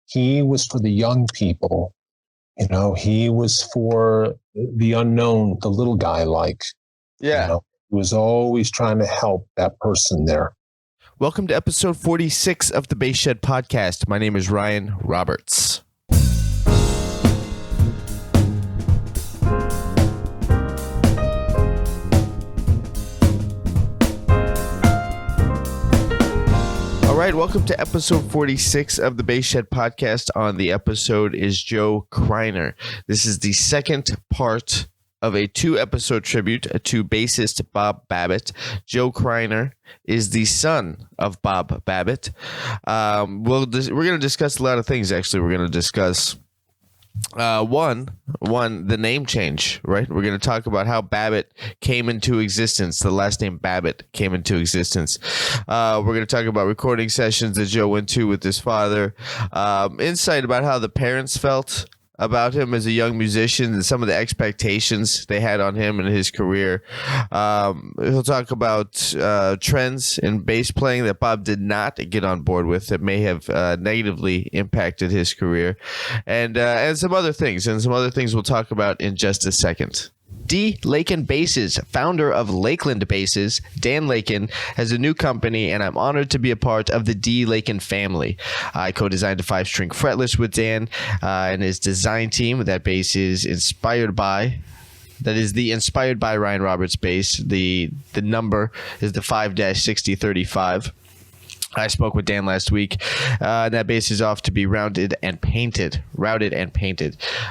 he was for the young people. He was for the unknown, the little guy, Yeah. He was always trying to help that person there. Welcome to episode 46 of the Bass Shed Podcast. My name is Ryan Roberts. All right, welcome to episode 46 of the Bass Shed Podcast. On the episode is Joe Kreinar. This is the second part of a 2-episode tribute to bassist Bob Babbitt. Joe Kreinar is the son of Bob Babbitt. We're going to discuss a lot of things, actually. We're going to discuss one, the name change, right? We're going to talk about how Babbitt came into existence. The last name Babbitt came into existence. We're going to talk about recording sessions that Joe went to with his father. Insight about how the parents felt about him as a young musician and some of the expectations they had on him and his career. He'll talk about trends in bass playing that Bob did not get on board with that may have negatively impacted his career, and some other things. And some other things we'll talk about in just a second. D. Lakin Basses, founder of Lakeland Basses, Dan Lakin, has a new company, and I'm honored to be a part of the D. Lakin family. I co-designed a 5-string fretless with Dan and his design team. That bass is inspired by Ryan Roberts bass. The number is the 5-6035. I spoke with Dan last week. That bass is off to be routed and painted.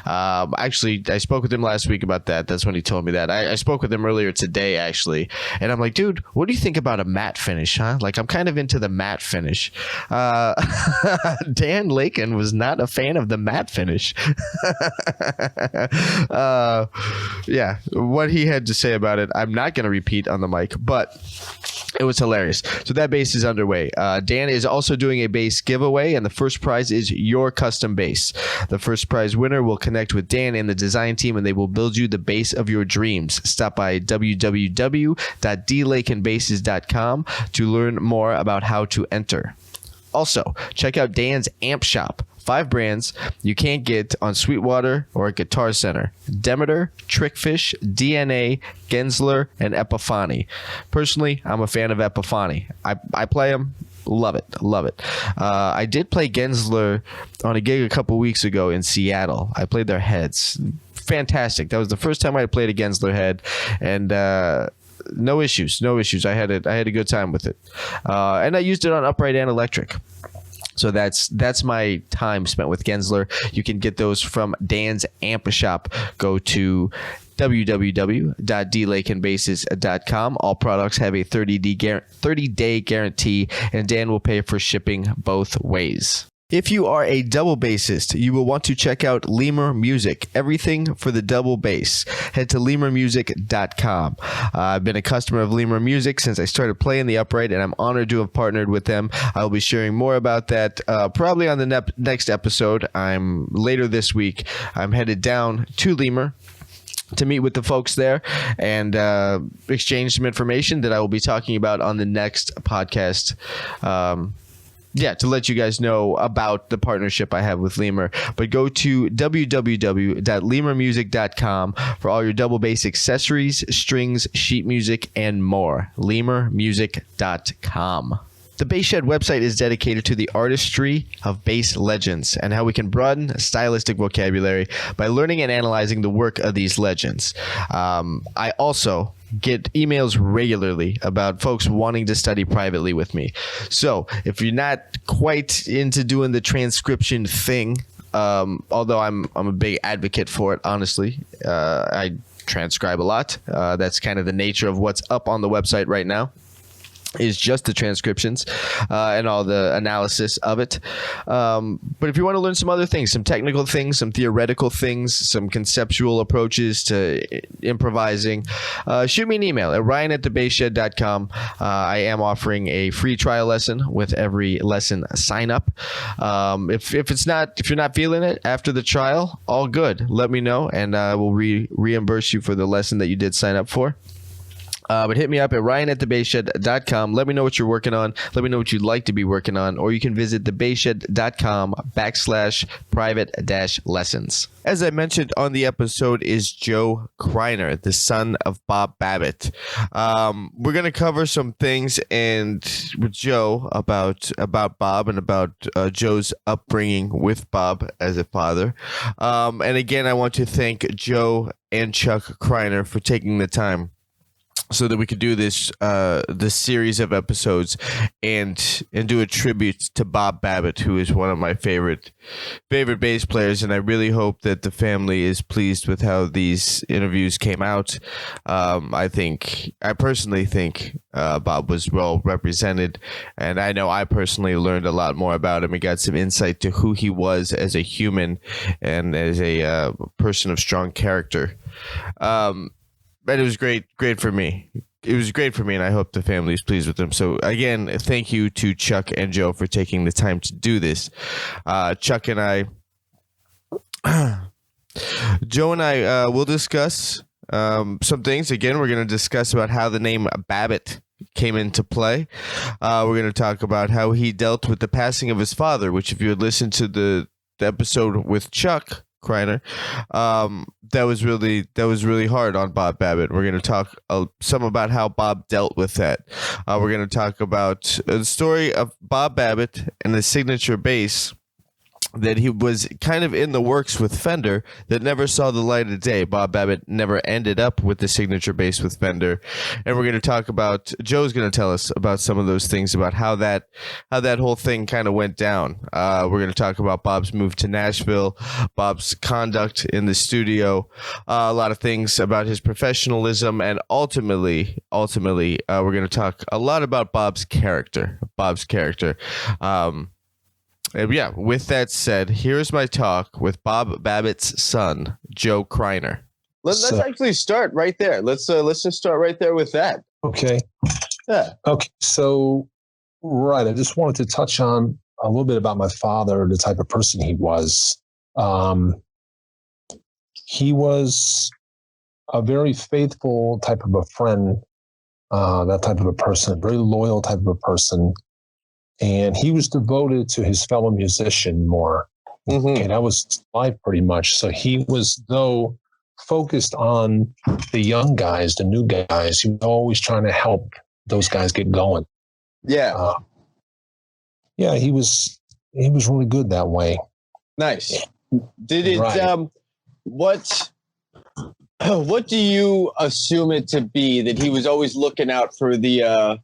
Actually, I spoke with him last week about that. That's when he told me that. I spoke with him earlier today, actually. And I'm like, dude, what do you think about a matte finish, huh? Like, I'm kind of into the matte finish. Dan Lakin was not a fan of the matte finish. Yeah, what he had to say about it, I'm not going to repeat on the mic, but it was hilarious. So that bass is underway. Dan is also doing a bass giveaway, and the first prize is your custom bass. The first prize winner will connect with Dan and the design team, and they will build you the bass of your dreams. Stop by www.dlakenbasses.com to learn more about how to enter. Also, check out Dan's Amp Shop. 5 brands you can't get on Sweetwater or Guitar Center: Demeter, Trickfish, DNA, Gensler, and Epiphany. Personally, I'm a fan of Epiphany. I play them. Love it. I did play Gensler on a gig a couple weeks ago in Seattle. I played their heads. Fantastic. That was the first time I played a Gensler head, and no issues. I had a good time with it, and I used it on upright and electric. So that's my time spent with Gensler. You can get those from Dan's Amp Shop. Go to www.dlakenbasses.com. All products have a 30-day guarantee, and Dan will pay for shipping both ways. If you are a double bassist, you will want to check out Lemur Music. Everything for the double bass. Head to lemurmusic.com. I've been a customer of Lemur Music since I started playing the upright, and I'm honored to have partnered with them. I'll be sharing more about that probably on the next episode. Later this week. I'm headed down to Lemur to meet with the folks there and exchange some information that I will be talking about on the next podcast. To let you guys know about the partnership I have with Lemur. But go to www.lemurmusic.com for all your double bass accessories, strings, sheet music, and more. lemurmusic.com. The Bass Shed website is dedicated to the artistry of bass legends and how we can broaden stylistic vocabulary by learning and analyzing the work of these legends. I also get emails regularly about folks wanting to study privately with me. So if you're not quite into doing the transcription thing, although I'm a big advocate for it, honestly, I transcribe a lot. That's kind of the nature of what's up on the website right now. Is just the transcriptions and all the analysis of it. But if you want to learn some other things, some technical things, some theoretical things, some conceptual approaches to improvising, shoot me an email at ryan@thebassshed.com. I am offering a free trial lesson with every lesson sign up. If you're not feeling it after the trial, all good. Let me know, and I will reimburse you for the lesson that you did sign up for. But hit me up at ryan@thebaseshed.com. Let me know what you're working on. Let me know what you'd like to be working on. Or you can visit thebaseshed.com/private-lessons. As I mentioned on the episode is Joe Kreinar, the son of Bob Babbitt. We're going to cover some things with Joe about Bob and about Joe's upbringing with Bob as a father. And again, I want to thank Joe and Chuck Kreinar for taking the time so that we could do this series of episodes and do a tribute to Bob Babbitt, who is one of my favorite bass players, and I really hope that the family is pleased with how these interviews came out. I personally think Bob was well represented, and I know I personally learned a lot more about him and got some insight to who he was as a human and as a person of strong character. But it was great for me. It was great for me, and I hope the family is pleased with him. So, again, thank you to Chuck and Joe for taking the time to do this. Chuck and I, Joe and I will discuss some things. Again, we're going to discuss about how the name Babbitt came into play. We're going to talk about how he dealt with the passing of his father, which if you had listened to the episode with Chuck Kreinar, that was really hard on Bob Babbitt. We're going to talk some about how Bob dealt with that. We're going to talk about the story of Bob Babbitt and the signature bass that he was kind of in the works with Fender that never saw the light of day. Bob Babbitt never ended up with the signature bass with Fender. And we're going to talk about, Joe's going to tell us about some of those things, about how that whole thing kind of went down. We're going to talk about Bob's move to Nashville, Bob's conduct in the studio, a lot of things about his professionalism, and ultimately, we're going to talk a lot about Bob's character. Yeah, with that said, here's my talk with Bob Babbitt's son, Joe Kreinar. Let's actually start right there. Let's just start right there with that. Okay. Yeah. Okay. So, right. I just wanted to touch on a little bit about my father, the type of person he was. He was a very faithful type of a friend, that type of a person, a very loyal type of a person. And he was devoted to his fellow musician more. Mm-hmm. And that was his life pretty much. So he was, though, focused on the young guys, the new guys. He was always trying to help those guys get going. Yeah. He was really good that way. Nice. Did it, right. What do you assume it to be that he was always looking out for the,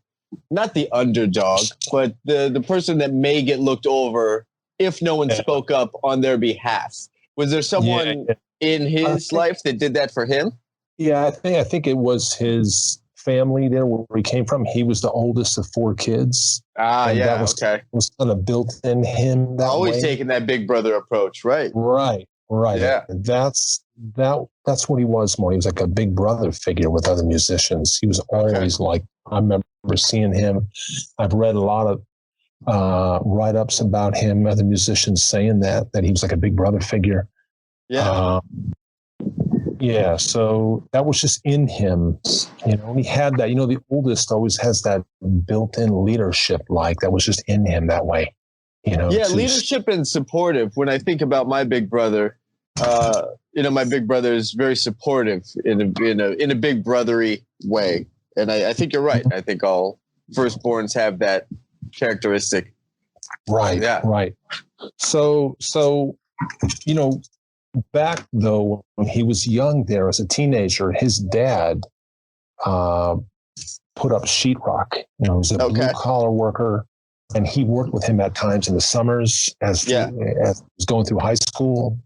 not the underdog, but the person that may get looked over if no one spoke up on their behalf? Was there someone in his life that did that for him? Yeah, I think it was his family there where he came from. He was the oldest of 4 kids. That was kind of built in him that always way. Taking that big brother approach, right? Right. Yeah. That's what he was more. He was like a big brother figure with other musicians. He was always like, I remember seeing him. I've read a lot of write-ups about him, other musicians saying that he was like a big brother figure. Yeah. So that was just in him. He had that, the oldest always has that built-in leadership, like that was just in him that way. Leadership and supportive. When I think about my big brother, my big brother is very supportive in a big brotherly way. And I think you're right. I think all firstborns have that characteristic. Right. Yeah. Right. So, back though, when he was young there as a teenager, his dad put up sheetrock. He was a blue collar worker, and he worked with him at times in the summers as he was going through high school.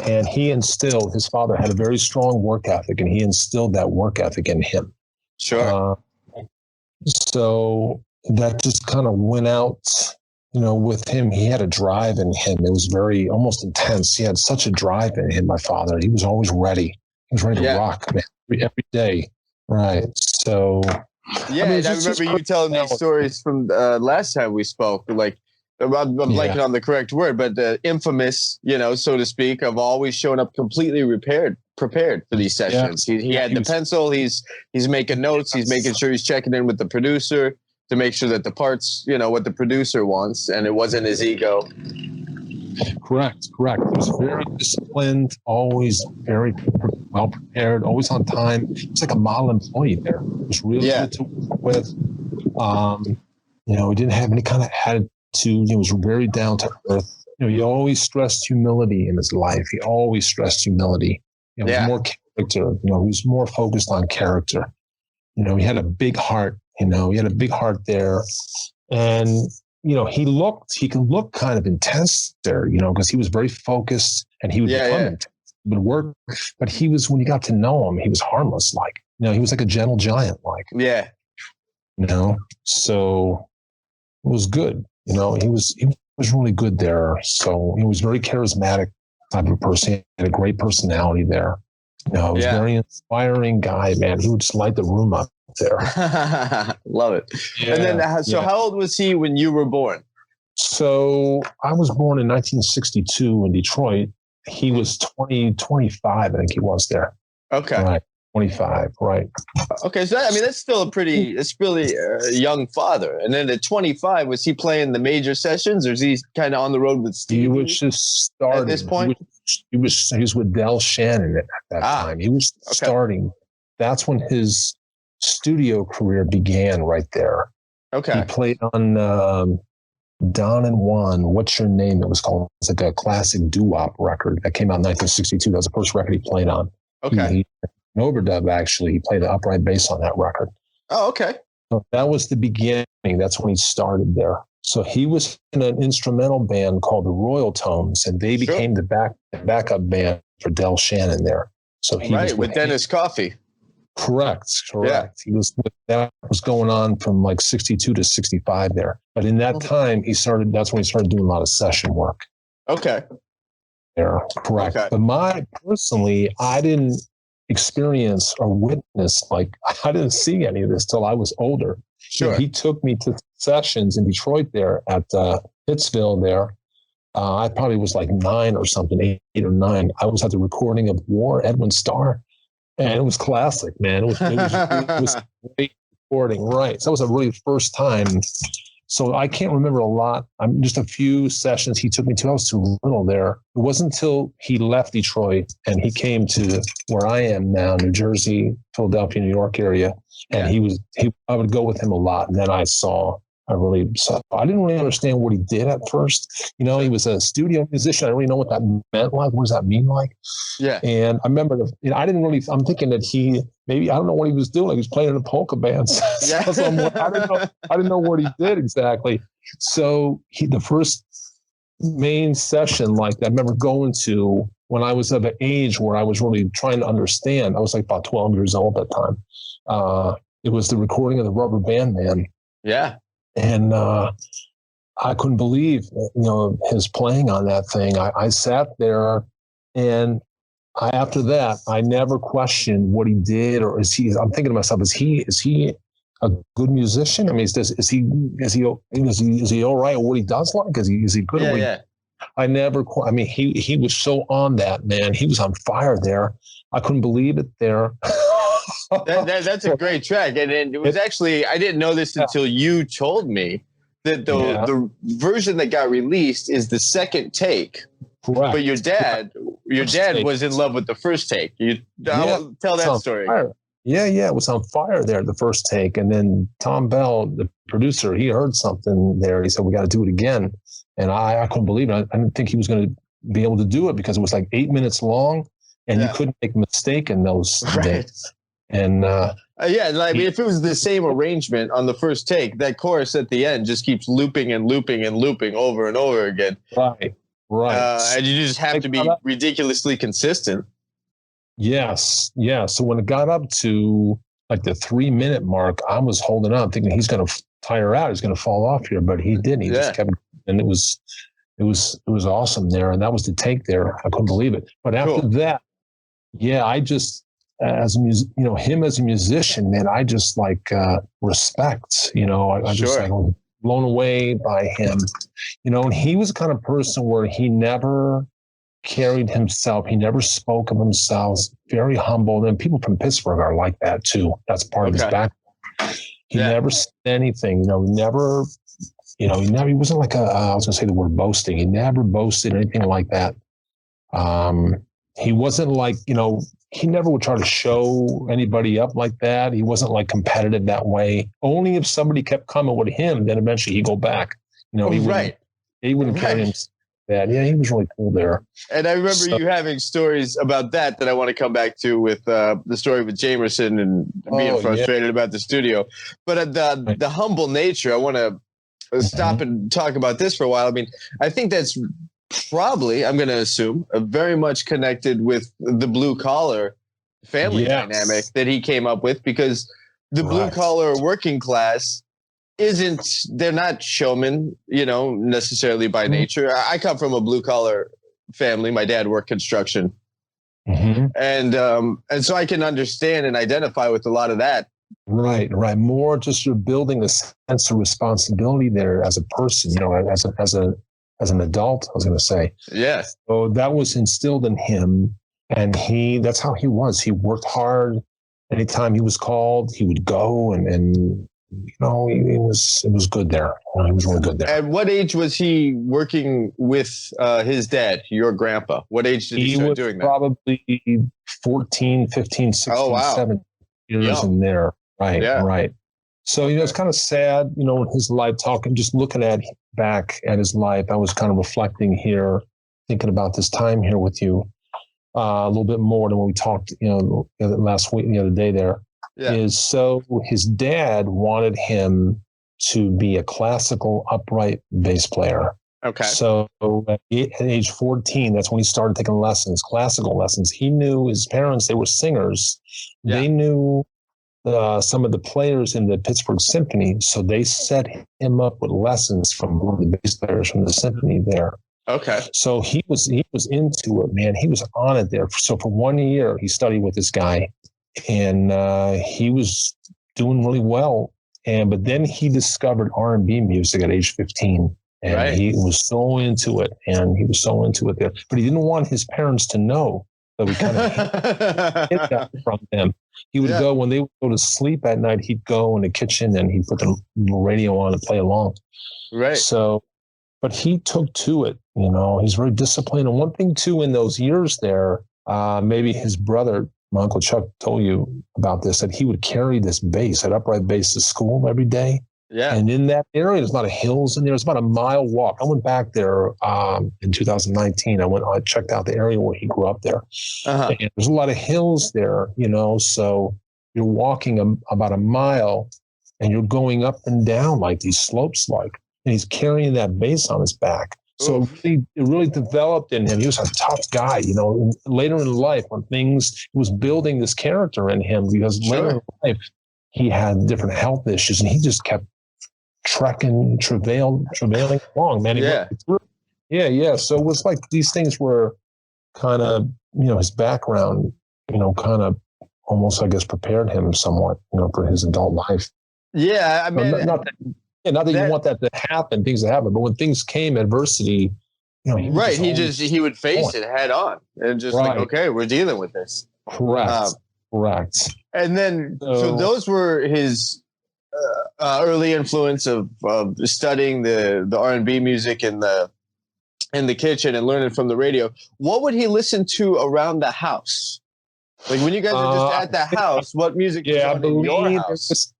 And his father had a very strong work ethic, and he instilled that work ethic in him. Sure. So that just kind of went out, with him. He had a drive in him. It was very almost intense. He had such a drive in him, my father. He was always ready. He was ready to rock, man, every day. Right. So. Yeah, I remember you telling these stories from last time we spoke. Like, I'm blanking on the correct word, but infamous, so to speak, of always showing up completely repaired prepared for these sessions. He had the pencil. He's making notes. He's making sure he's checking in with the producer to make sure that the parts, what the producer wants, and it wasn't his ego. Correct. He was very disciplined, always very well prepared, always on time. He was like a model employee there. He was really good to work with. He didn't have any kind of attitude. He was very down to earth. He always stressed humility in his life. He always stressed humility. He was more character. He was more focused on character. He had a big heart. He had a big heart there, and he could look kind of intense there. Because he was very focused, and he would become intense. He would work, but when you got to know him, he was harmless. Like he was like a gentle giant. Like so it was good. He was really good there. So he was very charismatic type of person. He had a great personality there. He was a very inspiring guy, man. He would just light the room up there. Love it. Yeah, and then, how old was he when you were born? So I was born in 1962 in Detroit. He was 25, I think he was there. Okay. Right. 25, right. Okay, so that's still it's really a young father. And then at 25, was he playing the major sessions, or is he kind of on the road with Steve? He was just starting. At this point? He was with Del Shannon at that time. He was starting. That's when his studio career began right there. Okay. He played on Don and Juan, What's Your Name? It was called. It's like a classic doo-wop record that came out in 1962. That was the first record he played on. Okay. An overdub, actually. He played the upright bass on that record. Oh, okay. So that was the beginning. That's when he started there. So he was in an instrumental band called the Royal Tones, and they became the backup band for Del Shannon there. So he was with Dennis Coffey. Correct. Yeah. That was going on from like 62 to 65 there. But in that time, that's when he started doing a lot of session work. Okay. There. Correct. Okay. But personally, I didn't experience or witness, I didn't see any of this till I was older. Sure. He took me to sessions in Detroit there at Pittsville there. I probably was like 9 or something, 8 or 9. I was at the recording of War, Edwin Starr, and it was classic, man. It was a great recording, right? So that was a really first time. So I can't remember a lot. Just a few sessions he took me to. I was too little there. It wasn't until he left Detroit and he came to where I am now, New Jersey, Philadelphia, New York area. And I would go with him a lot. And then I didn't really understand what he did at first. He was a studio musician. I didn't really know what that meant. Like, what does that mean? Like, yeah. And I remember, I'm thinking that maybe, I don't know what he was doing. He was playing in a polka band. Yeah. I didn't know what he did exactly. So the first main session, I remember going to when I was of an age where I was really trying to understand. I was like about 12 years old at that time. It was the recording of the Rubber Band Man. Yeah. And I couldn't believe, his playing on that thing. I sat there, and after that, I never questioned what he did, or is he? I'm thinking to myself, is he a good musician? I mean, is he all right? Or what he does like? Is he good? Yeah. I never. I mean, he was so on that, man. He was on fire there. I couldn't believe it there. That's a great track, and it was actually, I didn't know this until you told me that the version that got released is the second take. Correct. But your dad was in love with the first take. Tell that story. Fire. Yeah, it was on fire there, the first take, and then Tom Bell, the producer, he heard something there. He said, "We got to do it again," and I couldn't believe it. I didn't think he was going to be able to do it because it was like 8 minutes long, and you couldn't make a mistake in those days. And if it was the same arrangement on the first take, that chorus at the end just keeps looping and looping and looping over and over again. Right. And you just have to be ridiculously consistent. Yes. Yeah. So when it got up to like the 3-minute mark, I was holding on, thinking he's going to tire out. He's going to fall off here, but he didn't. He just kept, and it was awesome there. And that was the take there. I couldn't believe it. But after that, I just, him as a musician, man, I just respect, I just was blown away by him, and he was the kind of person where he never carried himself. He never spoke of himself. Very humble. And people from Pittsburgh are like that too. That's part of his background. He never said anything. He wasn't like I was going to say the word boasting. He never boasted anything like that. He wasn't like, he never would try to show anybody up like that. He wasn't like competitive that way. Only if somebody kept coming with him, then eventually he'd go back. He wouldn't carry him that. Yeah, he was really cool there. And I remember you having stories about that I want to come back to with the story with Jamerson and being frustrated about the studio. But the humble nature, I want to stop and talk about this for a while. I mean, I think that's probably, I'm going to assume, very much connected with the blue collar family dynamic that he came up with, because the blue collar working class they're not showmen, necessarily by nature. I come from a blue collar family. My dad worked construction. And so I can understand and identify with a lot of that. Right. More just you're building a sense of responsibility there as a person, as an adult, I was going to say. Yeah. So that was instilled in him, and that's how he was. He worked hard. Anytime he was called, he would go, and it was good there. He was really good there. At what age was he working with his dad, your grandpa? What age did he start doing that? Probably 14, 15, 16, 17 years in there. Right, right. So, it's kind of sad, in his life, just looking back at his life. I was kind of reflecting here, thinking about this time here with you a little bit more than when we talked, last week, the other day there. So his dad wanted him to be a classical upright bass player. Okay. So at age 14, that's when he started taking lessons, classical lessons. He knew his parents, they were singers. Yeah. They knew some of the players in the Pittsburgh Symphony. So they set him up with lessons from one of the bass players from the symphony there. Okay. So he was into it, man. He was on it there. So for 1 year, he studied with this guy, and he was doing really well. But then he discovered R&B music at age 15. And he was so into it, there. But he didn't want his parents to know. So we kind of hid that from them. He would go, when they would go to sleep at night, he'd go in the kitchen and he'd put the radio on and play along. Right. So, but he took to it, he's very disciplined. And one thing too, in those years there, maybe his brother, my Uncle Chuck, told you about this, that he would carry this bass, that upright bass, to school every day. Yeah. And in that area, there's a lot of hills in there. It's about a mile walk. I went back there in 2019. I checked out the area where he grew up there. And there's a lot of hills there, so you're walking about a mile and you're going up and down like these slopes, and he's carrying that bass on his back. So it really developed in him. He was a tough guy, later in life he was building this character in him, because later in life he had different health issues and he just kept trekking, travailing along, man. Yeah. So it was like these things were kind of, his background, kind of almost, I guess, prepared him somewhat, for his adult life. Yeah. I mean, not that you want that to happen, things that happen, but when things came, adversity, he would face it head on and just like, okay, we're dealing with this. Correct. And then, so those were his early influence of studying the R&B music in the kitchen and learning from the radio. What would he listen to around the house? Like when you guys are just at the house, what music was on in your house?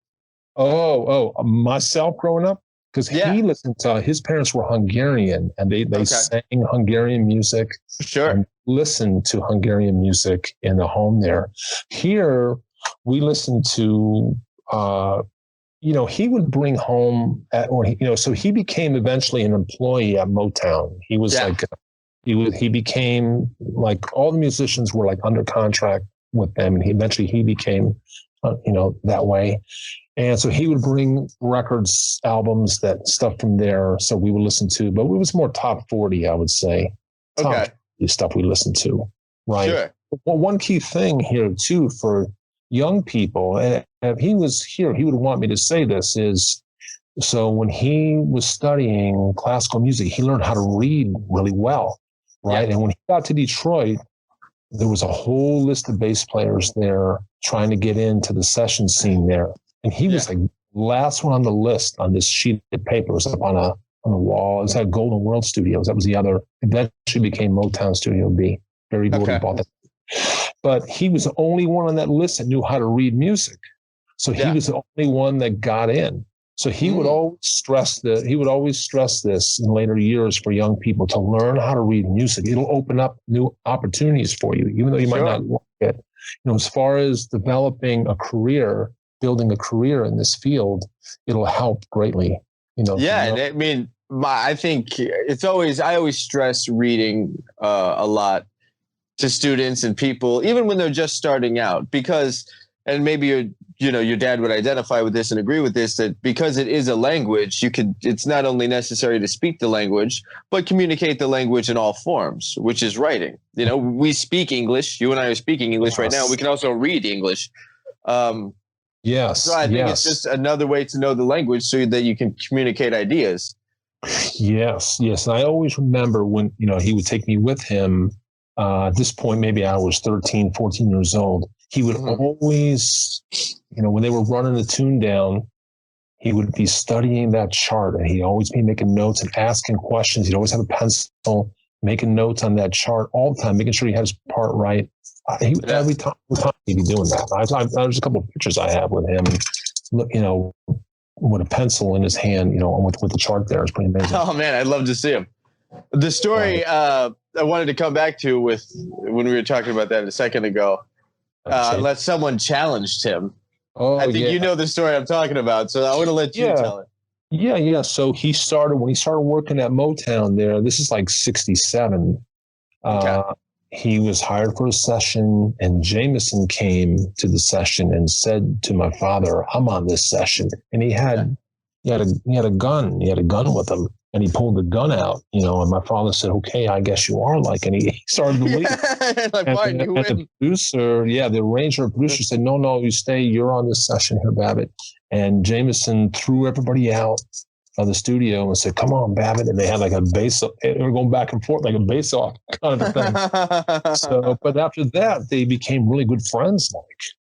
Myself growing up, because he listened to, his parents were Hungarian, and they sang Hungarian music. Sure. And listened to Hungarian music in the home there. Here, we listened to, he would bring home, so he became eventually an employee at Motown. He was he became like, all the musicians were like under contract with them, and he became, that way. And so he would bring records, albums, that stuff from there. So we would listen to, but it was more top 40, I would say. Top 40 stuff we listened to. Right. Sure. Well, one key thing here too for young people, and if he was here, he would want me to say this, is, so when he was studying classical music, he learned how to read really well. right? And when he got to Detroit, there was a whole list of bass players there trying to get into the session scene there. And he was like last one on the list on this sheet of paper. It was up on the wall. It was at Golden World Studios. That was the other. Eventually became Motown Studio B. Barry Gordy bought that. But he was the only one on that list that knew how to read music. So he was the only one that got in. So he would always stress this in later years for young people to learn how to read music. It'll open up new opportunities for you, even though you might not like it. As far as developing a career, building a career in this field, it'll help greatly. And I mean, I think I always stress reading a lot to students and people, even when they're just starting out, because, and maybe your dad would identify with this and agree with this, that because it is a language, it's not only necessary to speak the language, but communicate the language in all forms, which is writing. We speak English. You and I are speaking English right now. We can also read English. Yes. So I think it's just another way to know the language so that you can communicate ideas. Yes. And I always remember when, he would take me with him. At this point, maybe I was 13, 14 years old. He would always, when they were running the tune down, he would be studying that chart, and he'd always be making notes and asking questions. He'd always have a pencil, making notes on that chart all the time, making sure he had his part right. Every time he'd be doing that. There's a couple of pictures I have with him, with a pencil in his hand, with the chart there. It's pretty amazing. Oh man, I'd love to see him. The story I wanted to come back to when we were talking about that a second ago, unless someone challenged him. I think you know the story I'm talking about, so I want to let you tell it. Yeah. So when he started working at Motown there, this is like 67. He was hired for a session, and Jameson came to the session and said to my father, "I'm on this session." And he had a gun. He had a gun with him, and he pulled the gun out, and my father said, "Okay, I guess you are like," and he started to leave. The producer, the arranger producer said, No, you stay. You're on this session here, Babbitt. And Jameson threw everybody out of the studio and said, "Come on, Babbitt." And they had like a bass. They were going back and forth like a bass off kind of a thing. So, but after that, they became really good friends.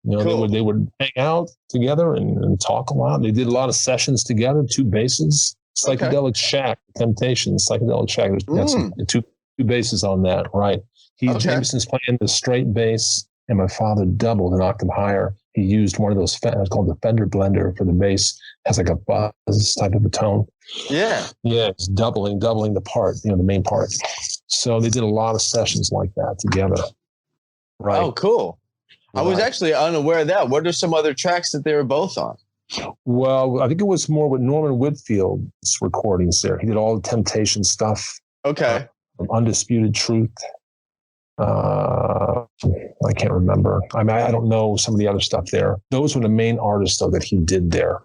They would hang out together and talk a lot. They did a lot of sessions together, 2 basses. Psychedelic Shack, Temptations, Psychedelic Shack. There's two basses on that, right? Jameson's playing the straight bass, and my father doubled an octave higher. He used one of those, it's called the Fender Blender for the bass. It has like a buzz type of a tone. Yeah, it's doubling the part, the main part. So they did a lot of sessions like that together. Right. Oh, cool. Right. I was actually unaware of that. What are some other tracks that they were both on? Well, I think it was more with Norman Whitfield's recordings there. He did all the Temptation stuff. Okay. Undisputed Truth. I can't remember. I mean, I don't know some of the other stuff there. Those were the main artists, though, that he did there.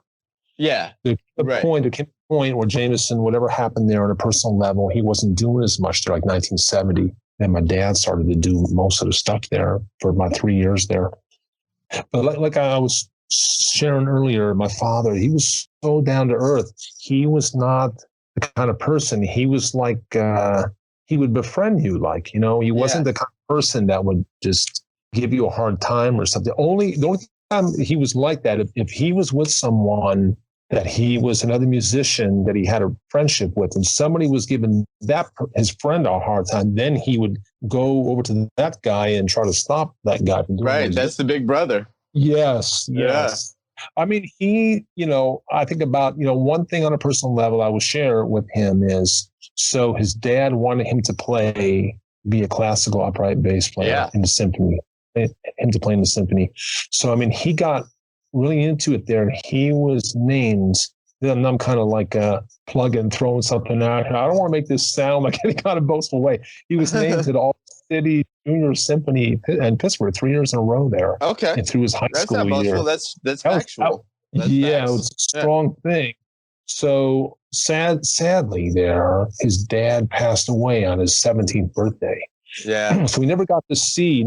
Yeah. There came a point where Jameson, whatever happened there on a personal level, he wasn't doing as much there, like 1970. And my dad started to do most of the stuff there for about 3 years there. But like I was sharing earlier, my father, he was so down to earth. He was not the kind of person. He was like, he would befriend you, he wasn't the kind of person that would just give you a hard time or something. The only time he was like that, if he was with someone that he was another musician that he had a friendship with, and somebody was giving his friend a hard time, then he would go over to that guy and try to stop that guy from doing it. Right, that's the big brother. Yes. I mean, I think about, one thing on a personal level I will share with him is, so his dad wanted him to be a classical upright bass player in the symphony, him to play in the symphony. So, I mean, he got really into it there. He was named, then I'm kind of like plugging, throwing something out. I don't want to make this sound like any kind of boastful way. He was named to the All-City Junior Symphony in Pittsburgh 3 years in a row there. Okay. And through his high school year. That's not boastful. That's factual. It was a strong thing. So sadly there, his dad passed away on his 17th birthday. Yeah. So we never got to see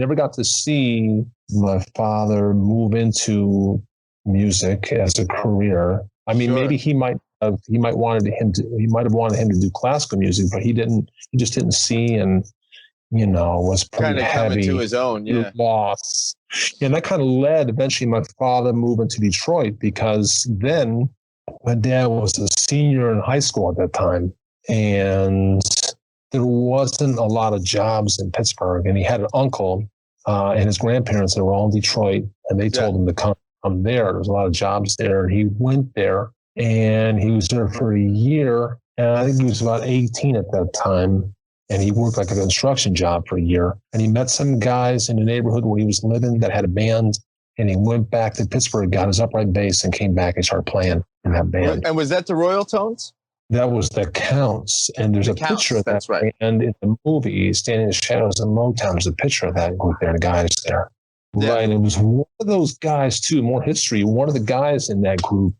my father move into music as a career. I mean, maybe he might have wanted him to do classical music, but he just didn't see. And was pretty kind of heavy. coming to his own, yeah. Loss. And that kind of led eventually my father moving to Detroit, because then my dad was a senior in high school at that time. And there wasn't a lot of jobs in Pittsburgh. And he had an uncle and his grandparents that were all in Detroit. And they told him to come there. There was a lot of jobs there. And he went there, and he was there for a year. And I think he was about 18 at that time. And he worked like a construction job for a year. And he met some guys in the neighborhood where he was living that had a band. And he went back to Pittsburgh, got his upright bass, and came back and started playing in that band. And was that the Royal Tones? That was the Counts. And there's a picture of that band in the movie, Standing in the Shadows of Motown. There's a picture of that group there, the guys there. Yeah. Right. It was one of those guys, too, more history. One of the guys in that group,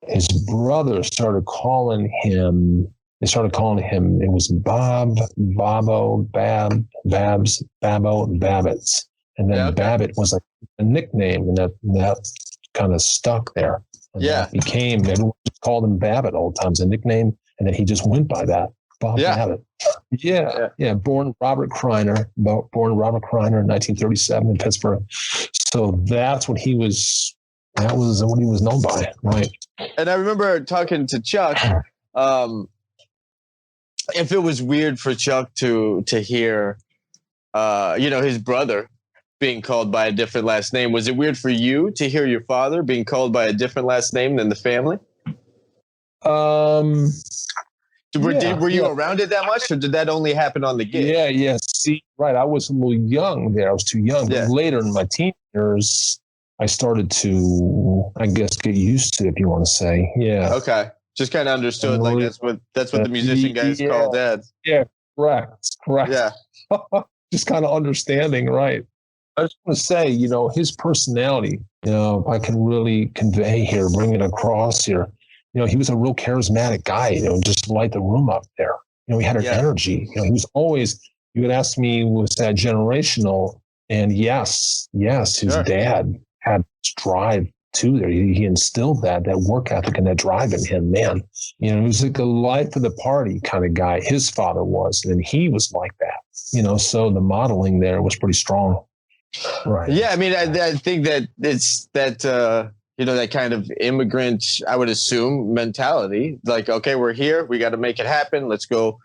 his brother started calling him. They started calling him, it was Babbo, Babs, Babbo, Babbitt. And then Babbitt was like a nickname, and that kind of stuck there. And that became, everyone just called him Babbitt all the time as a nickname, and then he just went by that. Bob Babbitt. Yeah. Born Robert Kreinar in 1937 in Pittsburgh. So that's what he was, that was what he was known by, right? And I remember talking to Chuck, if it was weird for Chuck to hear, his brother being called by a different last name, was it weird for you to hear your father being called by a different last name than the family? Were you around it that much, or did that only happen on the gig? Yeah. See, right. I was a little young there. I was too young. But later in my teen years, I started to, I guess, get used to it, if you want to say. Yeah. Okay. Just kind of understood, like that's what the musician guys call dads. Yeah, correct. Yeah. Just kind of understanding, right? I just want to say, his personality, if I can really convey here, bring it across here, he was a real charismatic guy, just light the room up there. He had an energy. He was always, you would ask me, was that generational? And yes, his dad had this drive too there. He instilled that work ethic and that drive in him, man. He was like a life of the party kind of guy. His father was, and he was like that, so the modeling there was pretty strong. Right. Yeah. I mean, I think that it's that, that kind of immigrant, I would assume, mentality. Like, okay, we're here. We got to make it happen. Let's go,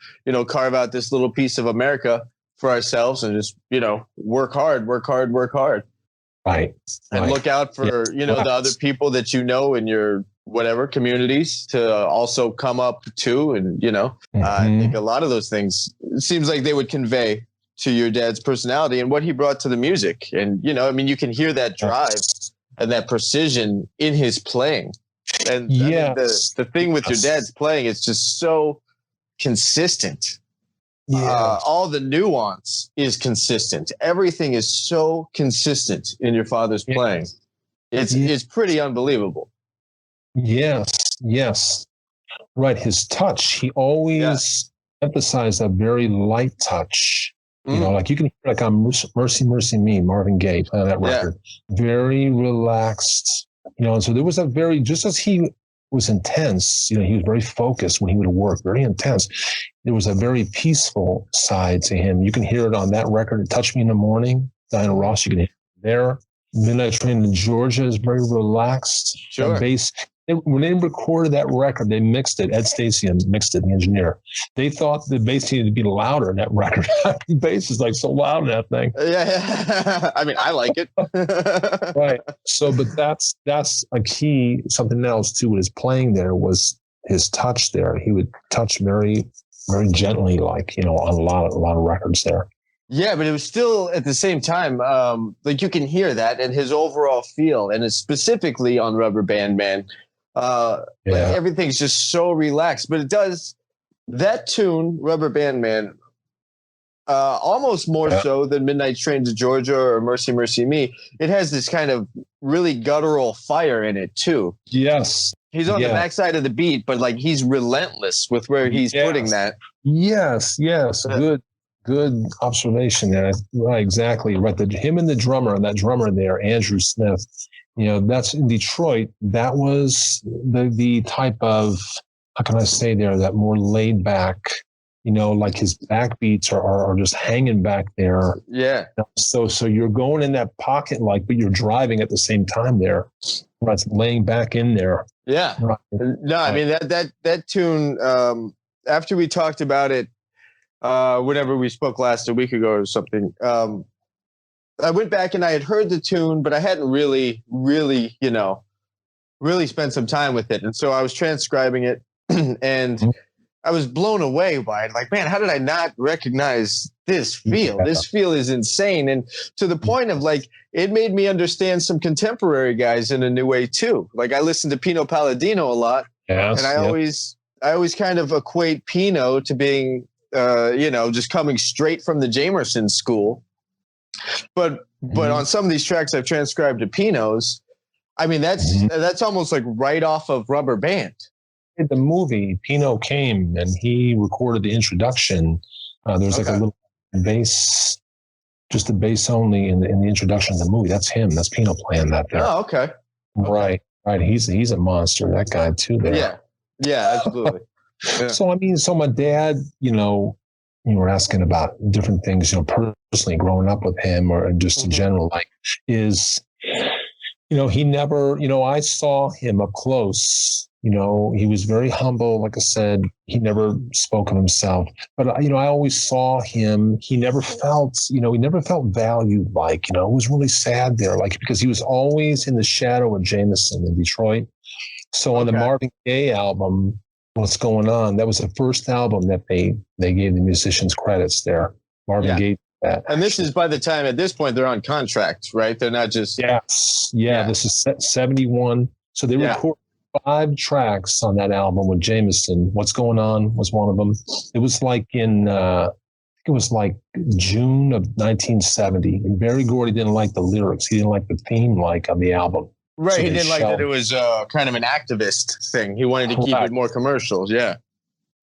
carve out this little piece of America for ourselves and just, work hard. Right. And look out for, the other people that in your whatever communities to also come up too. And, I think a lot of those things, it seems like they would convey to your dad's personality and what he brought to the music. And, you can hear that drive and that precision in his playing. And the thing with your dad's playing, it's just so consistent. All the nuance is consistent. Everything is so consistent in your father's playing. It's pretty unbelievable. Yes. Right. His touch, he always emphasized a very light touch. Like you can hear like on Mercy, Mercy Me, Marvin Gaye playing that record. Very relaxed, and so there was a very, just as he was intense, he was very focused when he would work, very intense. There was a very peaceful side to him. You can hear it on that record, Touch Me in the Morning, Diana Ross, you can hear it there. Midnight Train to Georgia is very relaxed. Sure. Bass. When they recorded that record, they mixed it. Ed Stacey mixed it, the engineer. They thought the bass needed to be louder in that record. The bass is like so loud in that thing. Yeah. I mean, I like it. Right. So, but that's a key. Something else too. His playing there was his touch there. He would touch very, very gently, like on a lot of records there. Yeah, but it was still at the same time, like you can hear that and his overall feel, and it's specifically on Rubber Band Man. Like everything's just so relaxed, but it does that tune, Rubber Band Man, almost more so than Midnight Train to Georgia or Mercy, Mercy Me. It has this kind of really guttural fire in it too. Yes. He's on the backside of the beat, but like he's relentless with where he's putting that. Yes. Good observation there. Right, exactly. Right. Him and the drummer, that drummer there, Andrew Smith, that's in Detroit. That was the type of, how can I say there, that more laid back, like his backbeats are just hanging back there. Yeah. So you're going in that pocket, but you're driving at the same time there. Right, it's laying back in there. Yeah. Right. No, I mean that tune. After we talked about it, whenever we spoke last a week ago or something, I went back and I had heard the tune, but I hadn't really spent some time with it, and so I was transcribing it, and I was blown away by it. Like, man, how did I not recognize this feel? Yeah. This feel is insane. And to the point of it made me understand some contemporary guys in a new way too. Like I listened to Pino Palladino a lot. Yes, and I always kind of equate Pino to being, just coming straight from the Jamerson school. But on some of these tracks I've transcribed to Pino's, I mean, that's almost like right off of Rubber Band. In the movie, Pino came and he recorded the introduction. There's a little bass, just the bass only in the introduction of the movie. That's him. That's Pino playing that there. Oh, okay. Right. He's a monster. That guy too. There. Yeah, absolutely. Yeah. So my dad, you were asking about different things, personally growing up with him or just in general, he never, I saw him up close. He was very humble. Like I said, he never spoke of himself. But, I always saw him. He never felt valued. It was really sad there, because he was always in the shadow of Jamerson in Detroit. So on the Marvin Gaye album, What's Going On, that was the first album that they gave the musicians credits there. Marvin Gaye. That. And this is by the time at this point they're on contract, right? They're not just. Yes. Yeah. This is 71. So they recorded 5 tracks on that album with Jamerson. What's Going On was one of them. It was in, I think it was June of 1970. And Berry Gordy didn't like the lyrics. He didn't like the theme on the album. Right. So he didn't like that it was kind of an activist thing. He wanted to keep it more commercial. Yeah.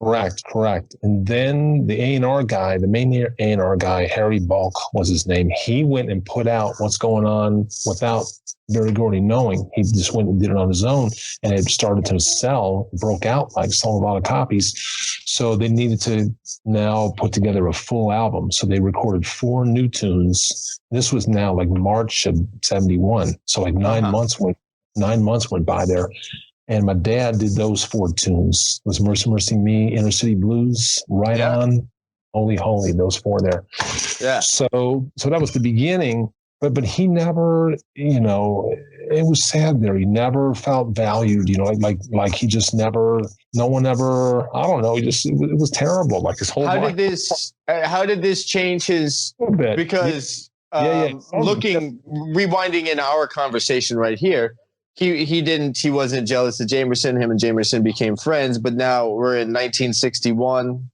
Correct. And then the A&R guy, the main A&R guy, Harry Bulk was his name. He went and put out What's Going On without Berry Gordy knowing. He just went and did it on his own, and it started to broke out, sold a lot of copies. So they needed to now put together a full album. So they recorded 4 new tunes. This was now March of 71. So 9 months went by there. And my dad did those 4 tunes. It was Mercy, Mercy Me, Inner City Blues, Right On, Holy, Holy, those 4 there. Yeah. So that was the beginning. But he never, it was sad there. He never felt valued, like he just never, no one ever, I don't know. It was terrible. His whole life. How did this change his, because rewinding in our conversation right here, he wasn't jealous of Jamerson. Him and Jamerson became friends, but now we're in 1961,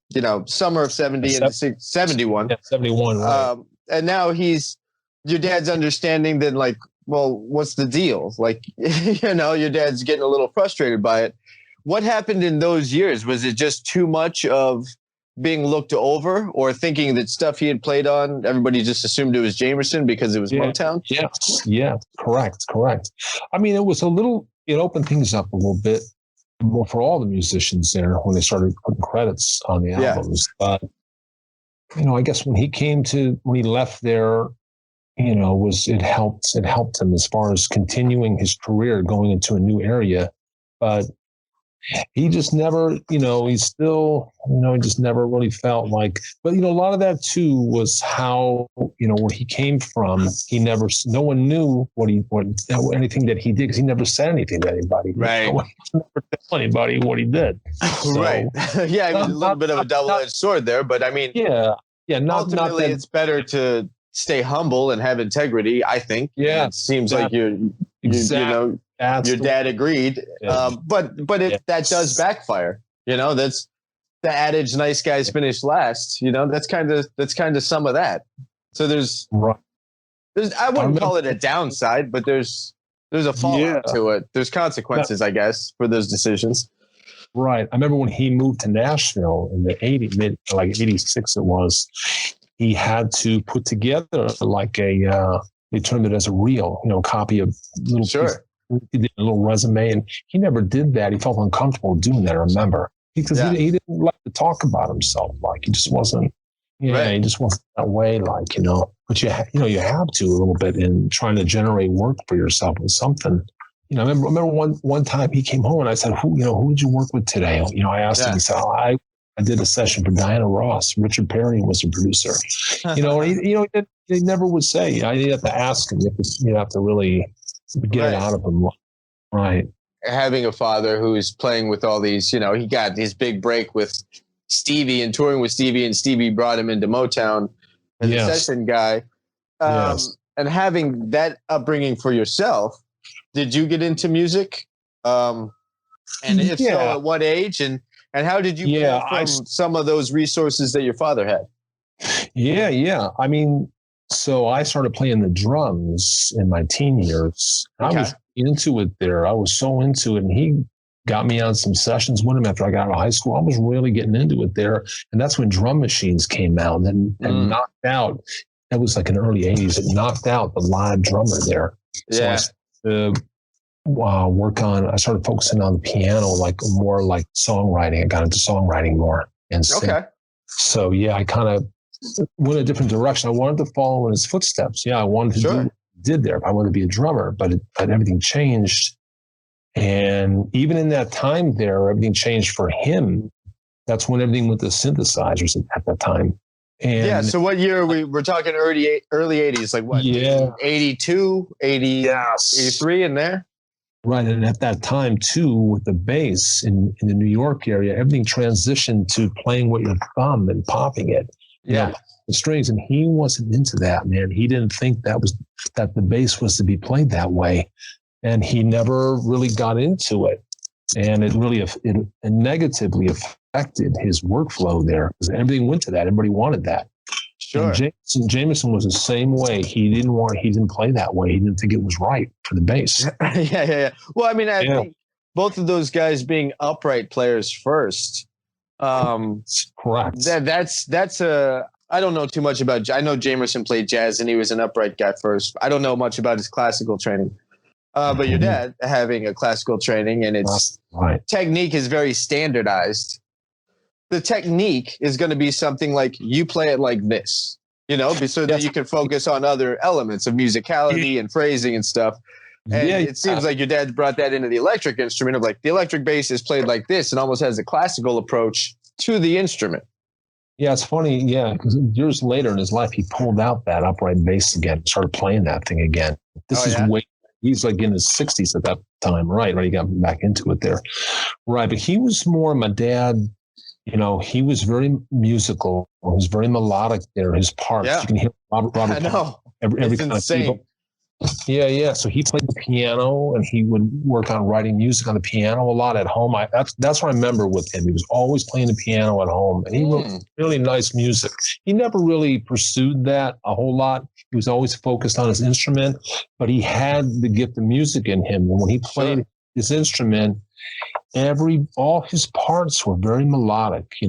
summer of 70 and 71. Yeah, 71. Right. And now your dad's understanding that well, what's the deal? Your dad's getting a little frustrated by it. What happened in those years? Was it just too much of being looked over, or thinking that stuff he had played on, everybody just assumed it was Jamerson because it was Motown? Yeah, correct. I mean, it opened things up a little bit more for all the musicians there when they started putting credits on the albums. But, I guess when he left there, it helped him as far as continuing his career, going into a new area. But he just never, he just never really felt but a lot of that too was how, where he came from. No one knew anything that he did, because he never said anything to anybody. Right. No one never tell anybody what he did. So, right. Yeah. A little bit of a double-edged sword there, but I mean, ultimately it's better to stay humble and have integrity, I think. Yeah. It seems like your dad agreed. Yeah. But that does backfire. That's the adage, nice guys finish last. That's kind of some of that. So there's I wouldn't call it a downside, but there's a fallout to it. There's consequences, I guess, for those decisions. Right. I remember when he moved to Nashville in the 80s, 86 it was, he had to put together they termed it as a reel, copy of little piece. He did a little resume, and he never did that. He felt uncomfortable doing that, I remember. because he didn't like to talk about himself. Like he just wasn't. Yeah, he just wasn't that way. Like but you have to a little bit in trying to generate work for yourself with something. I remember one time he came home and I said, who did you work with today? I asked him. He said, I did a session for Diana Ross. Richard Perry was a producer. He never would say. You have to ask him. You have to really get it out of him. Right. Having a father who's playing with all these, he got his big break with Stevie and touring with Stevie, and Stevie brought him into Motown as a session guy. And having that upbringing for yourself, did you get into music? And if so, at what age? And how did you pull from some of those resources that your father had? Yeah. I mean, so I started playing the drums in my teen years. I was into it there. I was so into it. And he got me on some sessions with him after I got out of high school. I was really getting into it there. And that's when drum machines came out and knocked out. That was like in the early 80s. It knocked out the live drummer there. So I started I started focusing on the piano, like more like songwriting. I got into songwriting more. And so, I kind of went a different direction. I wanted to follow in his footsteps. I wanted to do what he did there. I wanted to be a drummer, but everything changed. And even in that time there, everything changed for him. That's when everything went to synthesizers at that time. And so what year we're talking early 80s, like what? 82, 80, 83 in there? Right. And at that time too, with the bass in the New York area, everything transitioned to playing with your thumb and popping it. The strings. And he wasn't into that, man. He didn't think that the bass was to be played that way. And he never really got into it. And it really it negatively affected his workflow there because everything went to that. Everybody wanted that. Sure. And Jamerson was the same way. He didn't play that way. He didn't think it was right for the bass. Yeah. Well, I mean, I think both of those guys being upright players first. Correct. That's I don't know too much about. I know Jamerson played jazz and he was an upright guy first. I don't know much about his classical training. But your dad having a classical training and its technique is very standardized. The technique is going to be something like you play it like this, so that you can focus on other elements of musicality and phrasing and stuff. And it seems like your dad brought that into the electric instrument of like the electric bass is played like this and almost has a classical approach to the instrument. Yeah, it's funny. Yeah, because years later in his life, he pulled out that upright bass again, started playing that thing again. He's like in his 60s at that time, right? He got back into it there. Right. But he was more, my dad, he was very musical. He was very melodic there. His parts, you can hear Robert I know. every kind insane. of people. Yeah. So he played the piano and he would work on writing music on the piano a lot at home. That's what I remember with him. He was always playing the piano at home and he wrote really nice music. He never really pursued that a whole lot. He was always focused on his instrument, but he had the gift of music in him. And when he played his instrument, all his parts were very melodic. He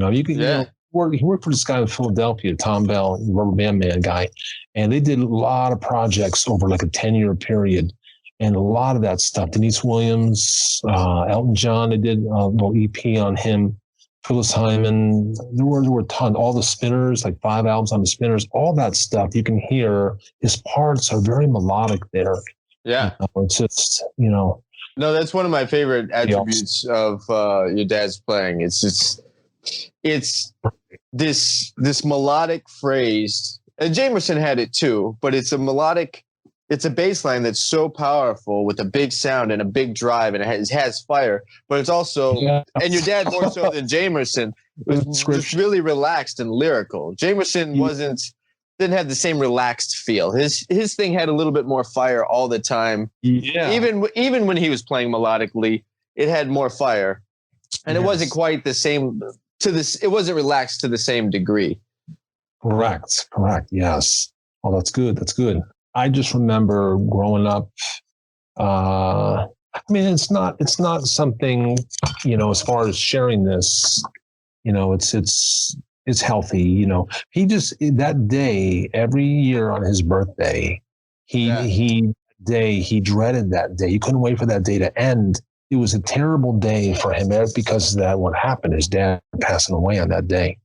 worked for this guy in Philadelphia, Tom Bell, Rubber Band Man guy, and they did a lot of projects over like a 10-year period, and a lot of that stuff. Denise Williams, Elton John, they did a little EP on him. Phyllis Hyman, there were a ton. All the Spinners, like 5 albums on the Spinners, all that stuff. You can hear his parts are very melodic there. Yeah, it's just No, that's one of my favorite attributes of your dad's playing. It's this melodic phrase, and Jamerson had it too, but it's a bass line that's so powerful with a big sound and a big drive, and it has fire, but it's also, and your dad more so than Jamerson, was just really relaxed and lyrical. Jamerson didn't have the same relaxed feel. His thing had a little bit more fire all the time. Yeah. Even when he was playing melodically, it had more fire, and it wasn't quite the same it wasn't relaxed to the same degree. Correct. Yes. Oh, that's good. I just remember growing up. I mean, it's not something, as far as sharing this, it's healthy. He just, that day, every year on his birthday, he dreaded that day. He couldn't wait for that day to end it was a terrible day for him because of that. What happened, his dad passing away on that day.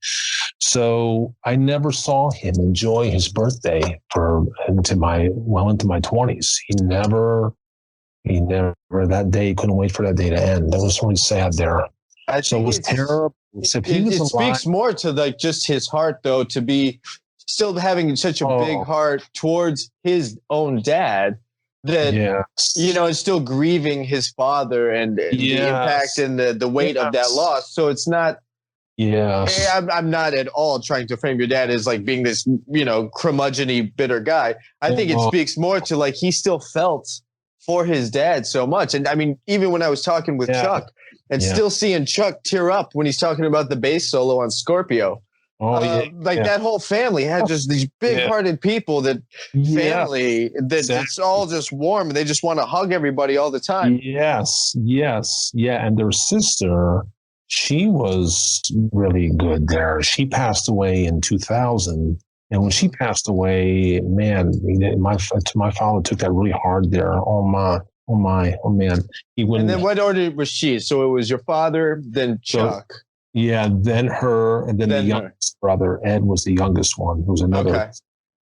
So I never saw him enjoy his birthday into my 20s. He never, that day, couldn't wait for that day to end. That was really sad there. So it was terrible. It speaks more to like just his heart, though, to be still having such a big heart towards his own dad that, and still grieving his father and the impact and the weight of that loss. So it's not, I'm not at all trying to frame your dad as like being this, curmudgeon-y, bitter guy. I think it speaks more to like he still felt for his dad so much. And I mean, even when I was talking with Chuck and still seeing Chuck tear up when he's talking about the bass solo on Scorpio. That whole family had just these big-hearted people it's all just warm and they just want to hug everybody all the time. Yes. And their sister, she was really good there. She passed away in 2000. And when she passed away, man, my father took that really hard there. Oh man. And then what order was she? So it was your father, then Chuck. Yeah, then her, and then the youngest brother, Ed, was the youngest one. Who was another.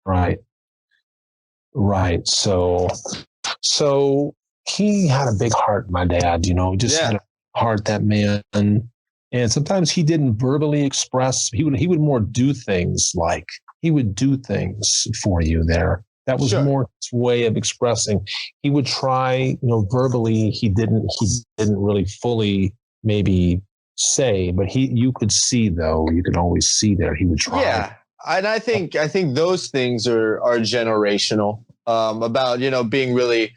Okay. Right. So he had a big heart, my dad. He just had a heart, that man. And sometimes he didn't verbally express. He would more do things. Like he would do things for you there. That was more his way of expressing. He would try, verbally. He didn't really fully maybe say, but you could see, though, you could always see there he would try. Yeah. And I think those things are generational, about, being really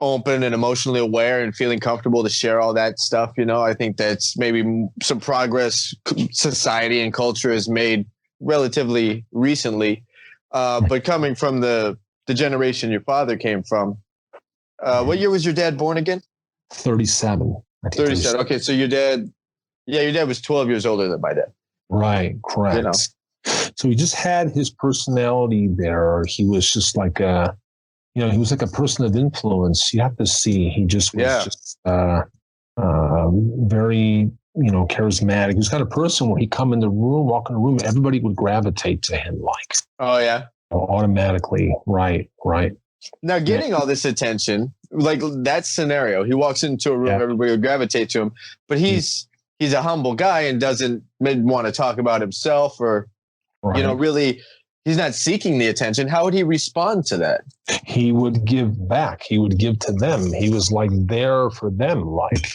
open and emotionally aware and feeling comfortable to share all that stuff. I think that's maybe some progress society and culture has made relatively recently. But coming from the generation your father came from, what year was your dad born again? 37. 37. Okay, so your dad was 12 years older than my dad. Right, correct. So he just had his personality there. He was just like he was like a person of influence. You have to see, he just was very, charismatic. He was the kind of person where he'd come in the room, walk in the room, everybody would gravitate to him automatically. Right. Now, getting all this attention, like that scenario, he walks into a room, everybody would gravitate to him, but he's a humble guy and doesn't want to talk about himself or, really, he's not seeking the attention. How would he respond to that? He would give back. He would give to them. He was like there for them,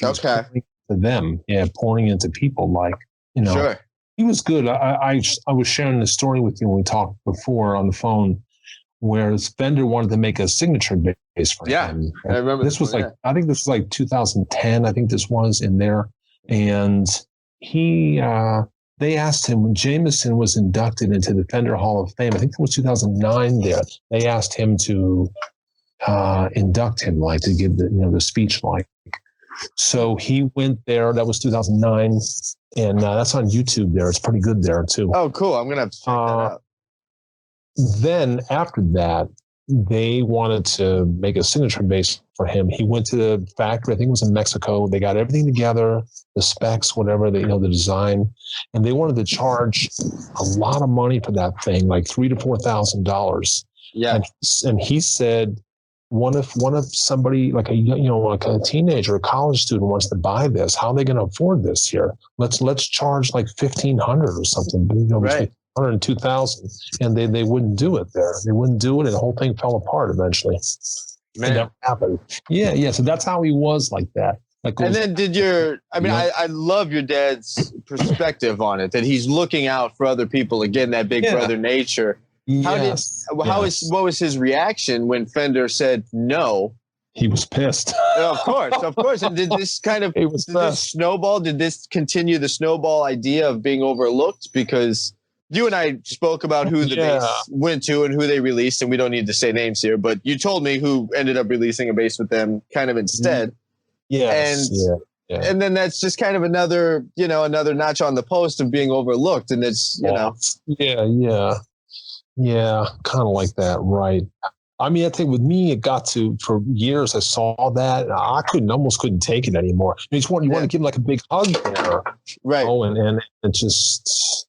to them. Yeah, pouring into people, Sure. He was good. I was sharing the story with you when we talked before on the phone, where Fender wanted to make a signature bass for him. I remember this was I think this was like 2010. I think this was in there, and they asked him when Jameson was inducted into the Fender Hall of Fame. I think it was 2009. There, they asked him to induct him, to give the speech, So he went there. That was 2009, and that's on YouTube. There, it's pretty good there too. Oh, cool! I'm gonna have to check that out. Then after that, they wanted to make a signature bass for him. He went to the factory. I think it was in Mexico. They got everything together, the specs, whatever, the design, and they wanted to charge a lot of money for that thing, like $3,000 to $4,000. Yeah, and he said, What if somebody like a teenager, a college student wants to buy this? How are they going to afford this here? Let's charge like $1,500 or something. Right. 100 and 2,000, and they wouldn't do it there. They wouldn't do it, and the whole thing fell apart eventually. Man. And that happened. Yeah. So that's how he was like that. And then I love your dad's perspective on it, that he's looking out for other people. Again, that big brother nature. What was his reaction when Fender said no? He was pissed. Of course. And did this snowball? Did this continue the snowball idea of being overlooked? Because you and I spoke about who the bass went to and who they released, and we don't need to say names here, but you told me who ended up releasing a bass with them kind of instead. Yes. And then that's just kind of another notch on the post of being overlooked. And it's, Yeah, kind of like that. Right. I mean, I think with me, it got to, for years, I saw that. I almost couldn't take it anymore. You want to give him like a big hug there. Right. Oh, and it just,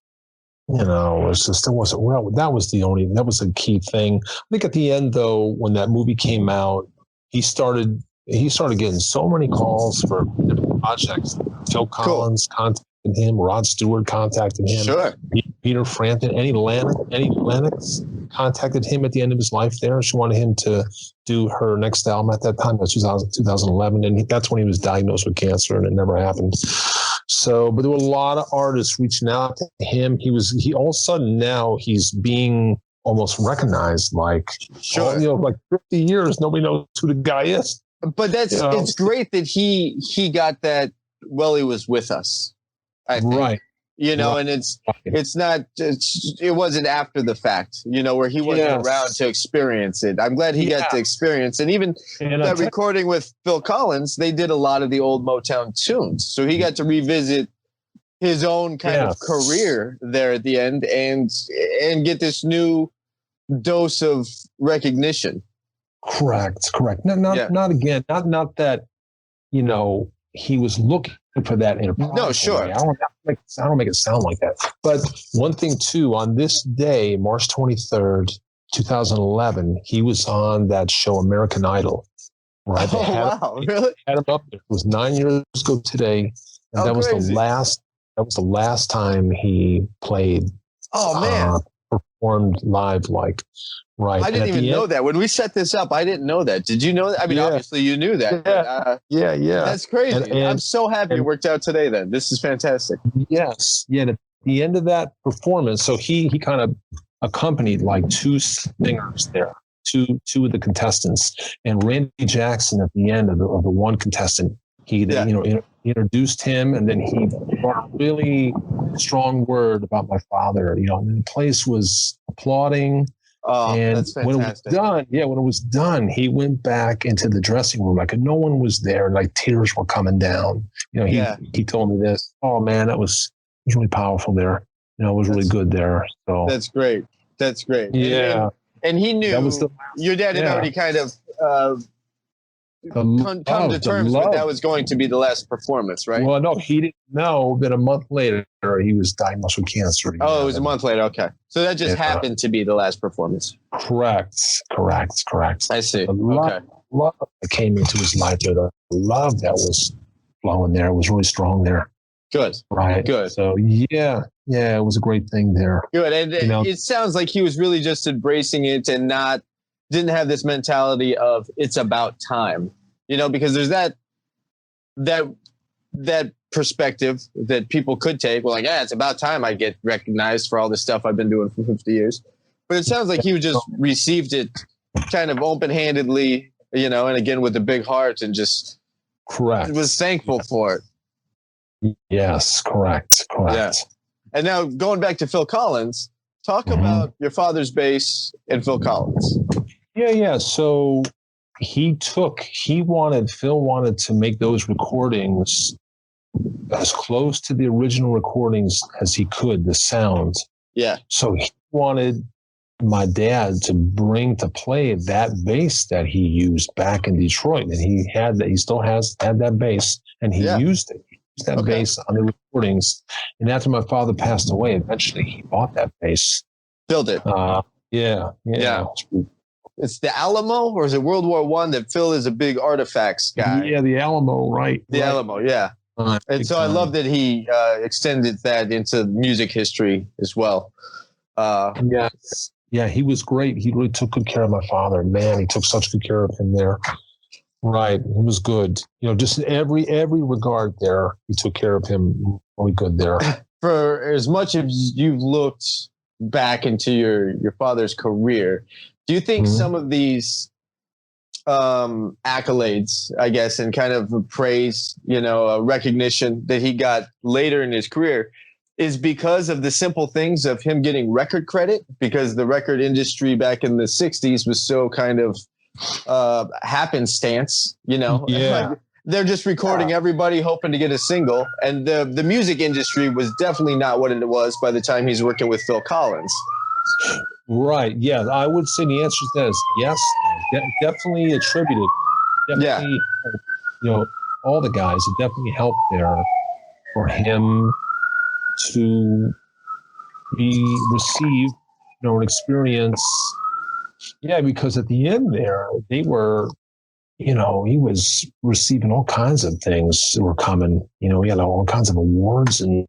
it's just, it wasn't, well, that was the key thing. I think at the end, though, when that movie came out, he started getting so many calls for different projects. Phil Collins contacted him, Rod Stewart contacted him. Sure. Peter Frampton, Annie Lennox contacted him at the end of his life there. She wanted him to do her next album at that time. That was 2011. And that's when he was diagnosed with cancer, and it never happened. So, but there were a lot of artists reaching out to him. He all of a sudden now he's being almost recognized, like, like 50 years, nobody knows who the guy is. But it's great that he got that while he was with us. I think. Right. And it wasn't after the fact, where he wasn't around to experience it. I'm glad he got to experience. And even that recording with Phil Collins, they did a lot of the old Motown tunes. So he got to revisit his own kind of career there at the end and get this new dose of recognition. Correct. Not again. Not that, he was looking for that in a no, sure. I don't make it sound like that. But one thing too, on this day, March 23rd, 2011, he was on that show American Idol. Right? Really? Had him up there. It was 9 years ago today, and that was crazy. That was the last time he played. Oh man. Performed live, like. Right. I didn't even know that. When we set this up, I didn't know that. Did you know that? I mean, obviously you knew that. But, yeah. That's crazy. And I'm so happy it worked out today then. This is fantastic. Yes. Yeah. And at the end of that performance, so he kind of accompanied like two singers there, two of the contestants. And Randy Jackson at the end of the one contestant, he introduced him, and then he brought a really strong word about my father, and the place was applauding. Oh, and that's fantastic. When it was done, he went back into the dressing room. Like no one was there. Like tears were coming down. He told me this. Oh man, it was really powerful there. It was really good there. So that's great. Yeah. And he knew your dad had already kind of come to terms with that was going to be the last performance, right? Well, no, he didn't know that a month later he was diagnosed with cancer. Oh, it was a month later. Okay. So that just happened to be the last performance. Correct. I see. The love that came into his life there, the love that was flowing there was really strong there. Good. Right. Good. So yeah, it was a great thing there. Good. And it sounds like he was really just embracing it and didn't have this mentality of it's about time, because there's that perspective that people could take. Well, like, it's about time I get recognized for all the stuff I've been doing for 50 years. But it sounds like he just received it kind of open-handedly, and again with a big heart and just was thankful for it. Yes, correct. Yeah. And now going back to Phil Collins, talk about your father's bass and Phil Collins. Yeah. So Phil wanted to make those recordings as close to the original recordings as he could, the sound. Yeah. So he wanted my dad to play that bass that he used back in Detroit. And he still had that bass, and he used it. He used that bass on the recordings. And after my father passed away, eventually he bought that bass. Built it. Yeah. It's the Alamo, or is it World War I that Phil is a big artifacts guy? Yeah, the Alamo, right. Alamo, yeah. And so I love that he extended that into music history as well. Yeah, he was great. He really took good care of my father. Man, he took such good care of him there. Right. It was good. Just in every regard there, he took care of him really good there. For as much as you've looked back into your father's career, do you think some of these accolades, I guess, and kind of praise, recognition that he got later in his career is because of the simple things of him getting record credit? Because the record industry back in the 60s was so kind of happenstance, Yeah. Like they're just recording everybody hoping to get a single. And the music industry was definitely not what it was by the time he's working with Phil Collins. Right. Yeah, I would say the answer to that is yes. Definitely attributed. Definitely, all the guys, it definitely helped there for him to receive, an experience. Yeah, because at the end there, they were, he was receiving all kinds of things that were coming. He had all kinds of awards and,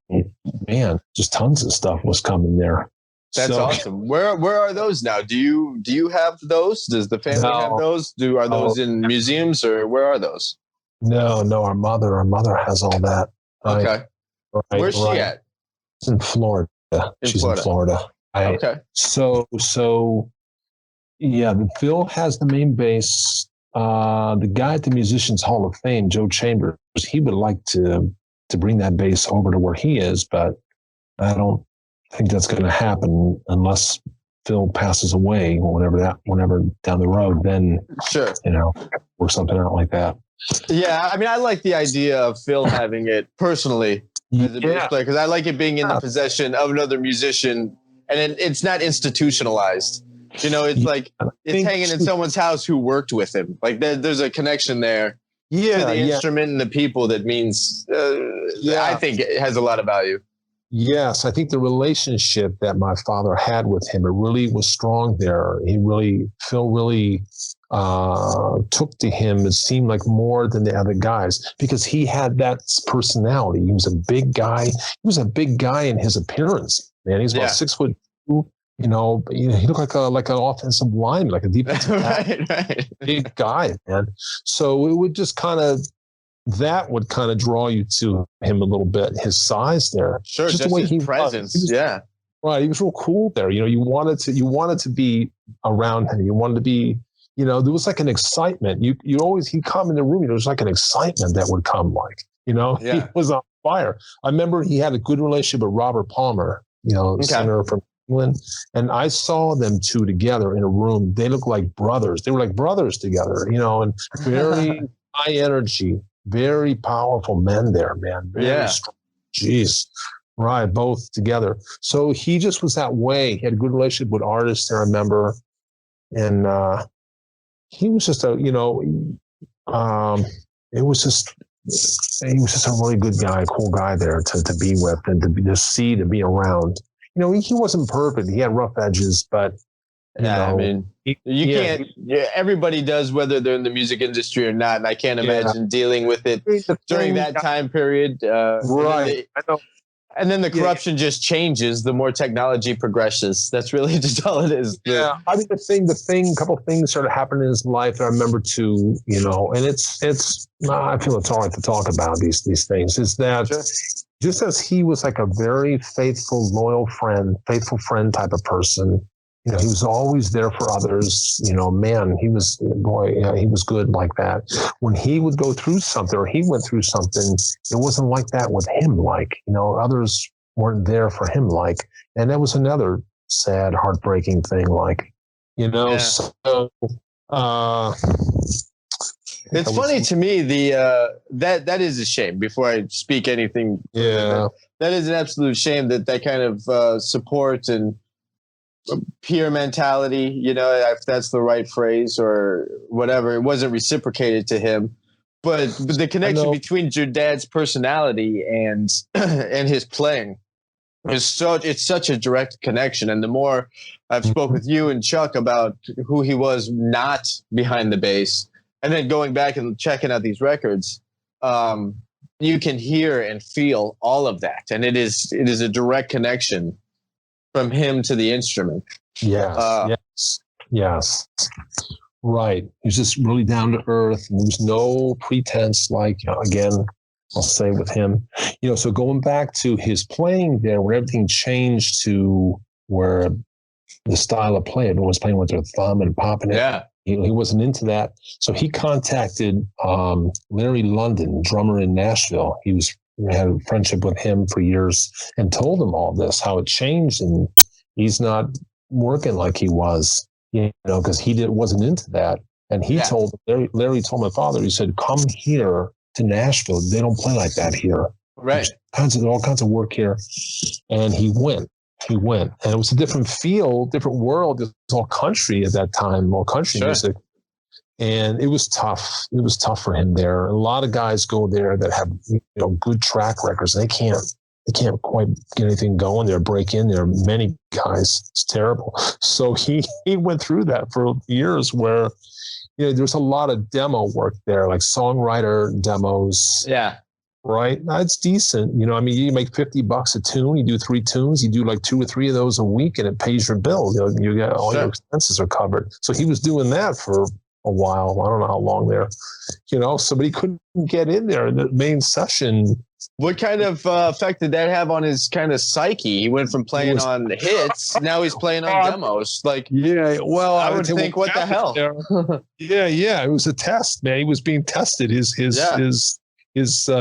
man, just tons of stuff was coming there. That's awesome. Where are those now? Do you have those? Does the family have those? Are those in museums, or where are those? No, our mother has all that. Right? Okay. Right, where's she at? She's in Florida. She's in Florida. Okay. So yeah, Phil has the main bass. The guy at the Musicians Hall of Fame, Joe Chambers, he would like to bring that bass over to where he is, but I don't think that's going to happen unless Phil passes away, whenever down the road. Then sure, work something out like that. Yeah, I mean, I like the idea of Phil having it personally as a bass player, because I like it being in the possession of another musician, and it's not institutionalized. It's like it's hanging in someone's house who worked with him. Like there's a connection there to the instrument and the people that means. I think it has a lot of value. Yes, I think the relationship that my father had with him, it really was strong there. Phil really took to him. It seemed like more than the other guys because he had that personality. He was a big guy. He was a big guy in his appearance. Man, he's about 6'2". He looked like an offensive lineman, like a defensive right. Big guy, man. So it would just that would kind of draw you to him a little bit. His size there, sure, just the way his presence, right. He was real cool there. You wanted to be around him. You wanted to be, there was like an excitement. He'd come in the room. There was like an excitement that would come, he was on fire. I remember he had a good relationship with Robert Palmer, singer from England, and I saw them two together in a room. They looked like brothers. They were like brothers together, and very high energy. Very powerful men there, man. Very strong. Jeez. Right, both together. So he just was that way. He had a good relationship with artists there, I remember. And he was just he was just a really good guy, cool guy there to be with and to be around. He wasn't perfect. He had rough edges, but I mean, you can't. Everybody does, whether they're in the music industry or not. And I can't imagine dealing with it during that time period. Right. I know. And then the corruption just changes the more technology progresses. That's really just all it is. Yeah. I mean, a couple of things started happening in his life that I remember too, and it's I feel it's all right to talk about these things, is that just as he was like a very faithful, loyal friend type of person, he was always there for others. Man, he was good like that. When he would go through something or he went through something, it wasn't like that with him. Others weren't there for him. And that was another sad, heartbreaking thing. So, it's funny to me. That is a shame. Before I speak anything, that is an absolute shame that kind of support and peer mentality, if that's the right phrase or whatever, it wasn't reciprocated to him. But the connection between your dad's personality and his playing is such a direct connection. And the more I've spoke with you and Chuck about who he was not behind the bass, and then going back and checking out these records, you can hear and feel all of that. And it is a direct connection from him to the instrument. Yes. Right. He's just really down to earth. And there's no pretense, again, I'll say with him. So going back to his playing there, where everything changed to where the style of play, everyone was playing with their thumb and popping it. Yeah. He wasn't into that. So he contacted Larry London, drummer in Nashville. He had a friendship with him for years and told him all this, how it changed, and he's not working like he was, because he wasn't into that. And he told Larry told my father, he said, come here to Nashville. They don't play like that here. Right. There's all kinds of work here. And he went. he went. And it was a different feel, different world. It was all country at that time, all country music. And it was tough. It was tough for him there. A lot of guys go there that have, good track records. They can't quite get anything going there, break in there. Many guys, it's terrible. So he went through that for years where, there's a lot of demo work there, like songwriter demos. Yeah. Right. That's decent. You make $50 a tune, you do 3 tunes, you do like 2 or 3 of those a week and it pays your bill. You get all your expenses are covered. So he was doing that for a while. I don't know how long there, so but he couldn't get in there in the main session. What kind of effect did that have on his kind of psyche? He went from playing on hits, now he's playing on demos. Like, yeah, well, I would think, what the hell? yeah, it was a test, man. He was being tested. His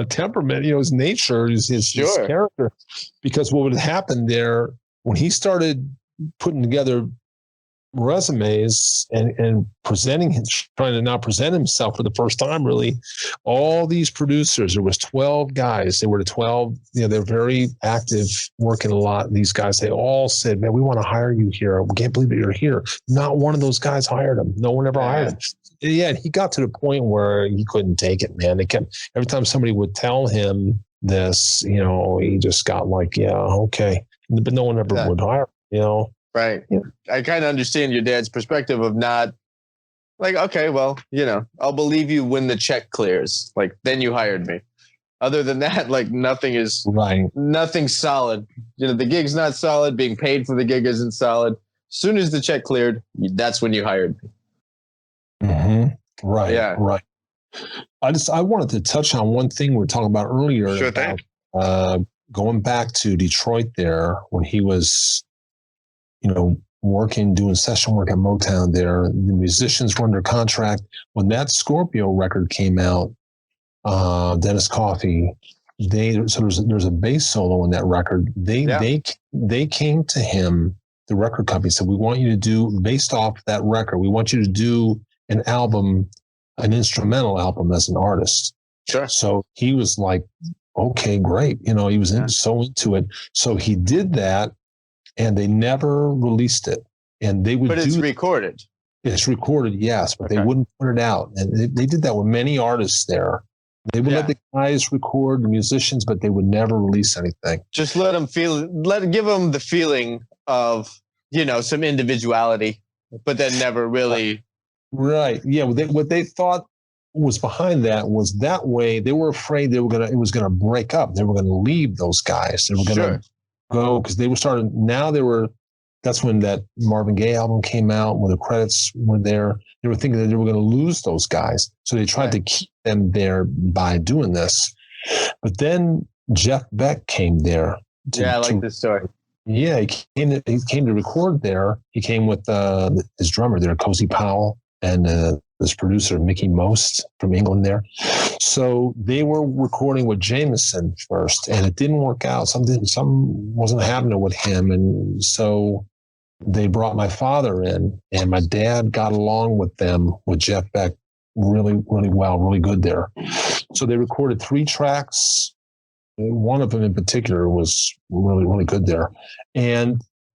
temperament, his nature, his character. Because what would happen there when he started putting together resumes and presenting, trying to now present himself for the first time, really, all these producers, there was 12 guys. They were the 12, they're very active, working a lot. These guys, they all said, man, we want to hire you here. We can't believe that you're here. Not one of those guys hired him. No one ever hired him. Yeah, he got to the point where he couldn't take it, man. They kept, every time somebody would tell him this, he just got like, yeah, okay. But no one ever would hire him, Right. Yeah. I kind of understand your dad's perspective of not like, okay, well, I'll believe you when the check clears. Like, then you hired me. Other than that, like, nothing's solid. The gig's not solid. Being paid for the gig isn't solid. As soon as the check cleared, that's when you hired me. Mm-hmm. Right. Yeah. Right. I wanted to touch on one thing we were talking about earlier. Sure about, going back to Detroit there when he was, working, doing session work at Motown there. The musicians were under contract. When that Scorpio record came out, Dennis Coffey, there's a bass solo in that record. They came to him, the record company, said, we want you to do, based off that record, we want you to do an album, an instrumental album as an artist. Sure. So he was like, okay, great. He was so into it. So he did that. And they never released it. And they would it's recorded. It's recorded, yes, but they wouldn't put it out. And they did that with many artists there. They would let the guys record, the musicians, but they would never release anything. Just give them the feeling of, some individuality, but then never really. Right. Yeah. What they thought was behind that was that way. They were afraid it was going to break up. They were going to leave those guys. They were going to go because they were starting. Now that's when that Marvin Gaye album came out, when the credits were there. They were thinking that they were going to lose those guys. So they tried to keep them there by doing this. But then Jeff Beck came there. I like this story. Yeah, he came to record there. He came with his drummer there, Cozy Powell, and this producer, Mickey Most from England there. So they were recording with Jameson first, and it didn't work out. Something wasn't happening with him. And so they brought my father in, and my dad got along with them, with Jeff Beck, really, really well, really good there. So they recorded 3 tracks. One of them in particular was really, really good there.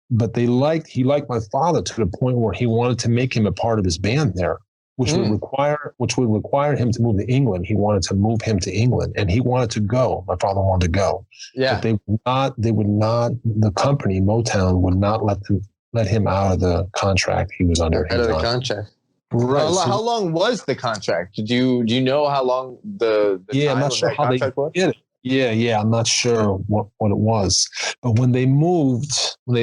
But he liked my father to the point where he wanted to make him a part of his band there, which would require him to move to England. He wanted to move him to England, and he wanted to go. My father wanted to go. Yeah. But they would not, the company, Motown, would not let him out of the contract he was under. Out of the contract. Right. How long was the contract? Do you know how long the time I'm not sure how they was? did it. Yeah, I'm not sure what it was. But when they